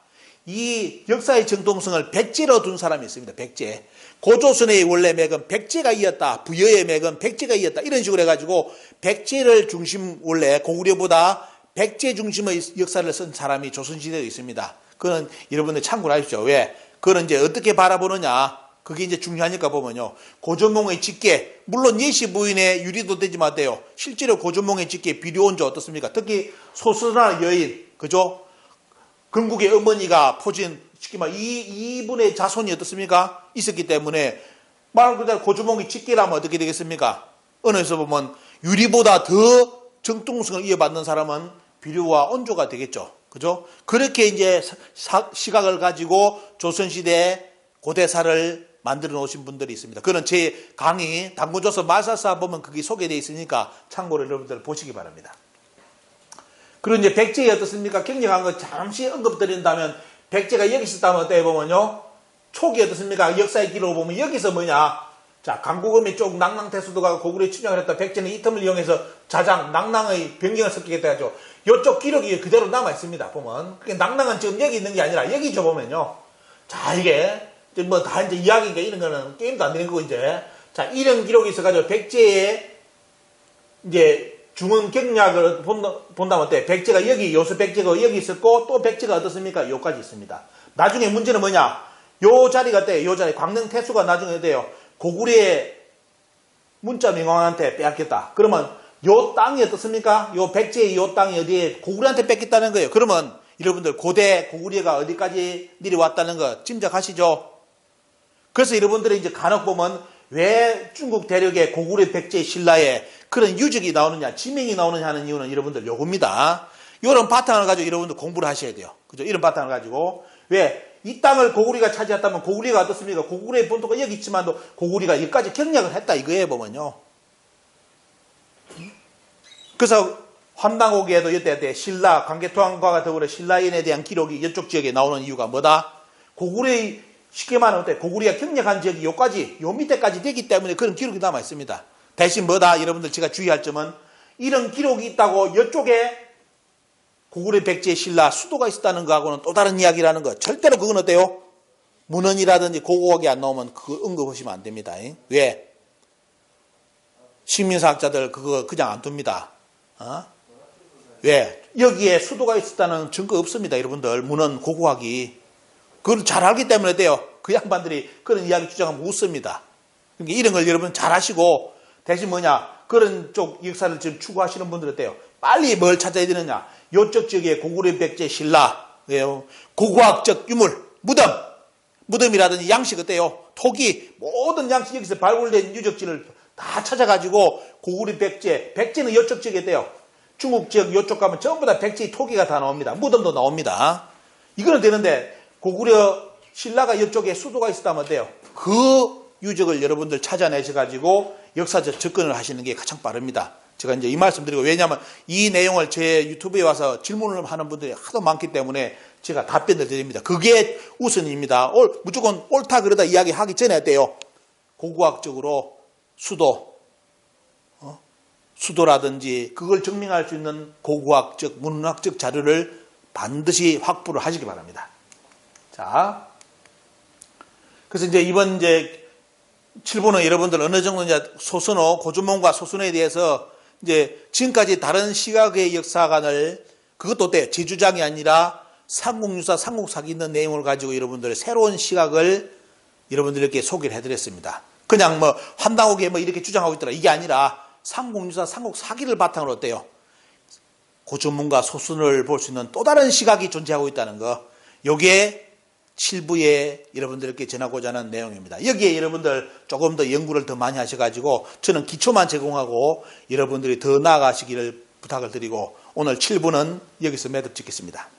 이 역사의 정통성을 백제로 둔 사람이 있습니다. 백제. 고조선의 원래 맥은 백제가 이었다. 부여의 맥은 백제가 이었다. 이런 식으로 해가지고 백제를 중심 원래 고구려보다 백제 중심의 역사를 쓴 사람이 조선시대에 있습니다. 그건 여러분들 참고를 하십시오. 왜? 그건 이제 어떻게 바라보느냐? 그게 이제 중요하니까 보면요. 고조몽의 직계, 물론 예시 부인의 유리도 되지만 어때요? 실제로 고조몽의 직계 비료원조 어떻습니까? 특히 소선화 여인, 그죠? 건국의 어머니가 포진, 쉽게 말 이분의 자손이 어떻습니까? 있었기 때문에 말 그대로 고조몽의 직계라면 어떻게 되겠습니까? 어느 에서 보면 유리보다 더 정통성을 이어받는 사람은 비료와 온조가 되겠죠. 그죠? 그렇게 이제 시각을 가지고 조선시대 고대사를 만들어 놓으신 분들이 있습니다. 그건 제 강의 당군조선 말살사 보면 그게 소개되어 있으니까 참고로 여러분들 보시기 바랍니다. 그리고 이제 백제가 어떻습니까? 경력한 거 잠시 언급드린다면 백제가 여기 있었다면 어때 보면요. 초기 어떻습니까? 역사의 기록을 보면 여기서 뭐냐. 자, 강국음이 쪽 낭낭태수도가 고구려에 침략을 했다. 백제는 이 틈을 이용해서 자장, 낭낭의 변경을 섞이겠다 하죠. 이쪽 기록이 그대로 남아 있습니다. 보면. 낭낭은 지금 여기 있는 게 아니라 여기죠 보면요. 자, 이게 뭐 다 이제 이야기인가 이런 거는 게임도 안 되는 거고 이제. 자, 이런 기록이 있어가지고 백제의 이제 중원 경략을 본다면 어때? 백제가 여기, 요수 백제가 여기 있었고 또 백제가 어떻습니까? 요까지 있습니다. 나중에 문제는 뭐냐? 요 자리가 어때요? 요 자리. 광릉태수가 나중에 어때요? 고구려의 문자명왕한테 빼앗겼다. 그러면 요 땅이 어떻습니까? 요 백제의 요 땅이 어디에 고구려한테 뺏겼다는 거예요. 그러면 여러분들 고대 고구려가 어디까지 내려왔다는 거 짐작하시죠? 그래서 여러분들이 이제 간혹 보면 왜 중국 대륙의 고구려 백제 신라에 그런 유적이 나오느냐, 지명이 나오느냐 하는 이유는 여러분들 요겁니다. 이런 바탕을 가지고 여러분들 공부를 하셔야 돼요. 그죠? 이런 바탕을 가지고. 왜? 이 땅을 고구려가 차지했다면 고구려가 어떻습니까? 고구려의 본토가 여기 있지만도 고구려가 여기까지 경략을 했다 이거예요 보면요. 그래서 환당옥에도 이때 신라 광개토왕과 더불어 신라인에 대한 기록이 이쪽 지역에 나오는 이유가 뭐다? 고구려의 쉽게 말하면 어때? 고구려가 경략한 지역이 요 밑에까지 되기 때문에 그런 기록이 남아 있습니다. 대신 뭐다? 여러분들 제가 주의할 점은 이런 기록이 있다고 이쪽에 고구려 백제 신라 수도가 있었다는 거하고는 또 다른 이야기라는 거. 절대로 그건 어때요? 문헌이라든지 고고학이 안 나오면 그거 언급하시면 안 됩니다. 왜? 식민사학자들 그거 그냥 안 둡니다. 왜? 여기에 수도가 있었다는 증거 없습니다. 여러분들 문헌 고고학이. 그걸 잘 알기 때문에 돼요. 그 양반들이 그런 이야기 주장하면 웃습니다. 그러니까 이런 걸 여러분 잘 하시고 대신 뭐냐? 그런 쪽 역사를 지금 추구하시는 분들 어때요? 빨리 뭘 찾아야 되느냐? 요쪽 지역에 고구려 백제 신라, 왜요? 고고학적 유물, 무덤이라든지 양식 어때요? 토기, 모든 양식 여기서 발굴된 유적지를 다 찾아가지고 고구려 백제는 요쪽 지역에 어때요? 중국 지역 요쪽 가면 전부 다 백제의 토기가 다 나옵니다. 무덤도 나옵니다. 이거는 되는데 고구려 신라가 이쪽에 수도가 있었다면 어때요? 그 유적을 여러분들 찾아내셔가지고 역사적 접근을 하시는 게 가장 빠릅니다. 제가 이제 이 말씀 드리고, 왜냐하면 이 내용을 제 유튜브에 와서 질문을 하는 분들이 하도 많기 때문에 제가 답변을 드립니다. 그게 우선입니다. 무조건 옳다 그러다 이야기하기 전에 어때요? 고고학적으로 수도라든지 그걸 증명할 수 있는 고고학적, 문학적 자료를 반드시 확보를 하시기 바랍니다. 자, 그래서 이번 7부는 여러분들 어느 정도 소선호, 고조문과 소선호에 대해서 지금까지 다른 시각의 역사관을 그것도 어때요? 제 주장이 아니라 삼국유사, 삼국사기 있는 내용을 가지고 여러분들의 새로운 시각을 여러분들에게 소개를 해드렸습니다. 그냥 환당옥에 이렇게 주장하고 있더라 이게 아니라 삼국유사, 삼국사기를 바탕으로 어때요? 고조문과 소선호를 볼 수 있는 또 다른 시각이 존재하고 있다는 거. 요게 7부에 여러분들께 전하고자 하는 내용입니다. 여기에 여러분들 조금 더 연구를 더 많이 하셔가지고 저는 기초만 제공하고 여러분들이 더 나아가시기를 부탁을 드리고 오늘 7부는 여기서 매듭 짓겠습니다.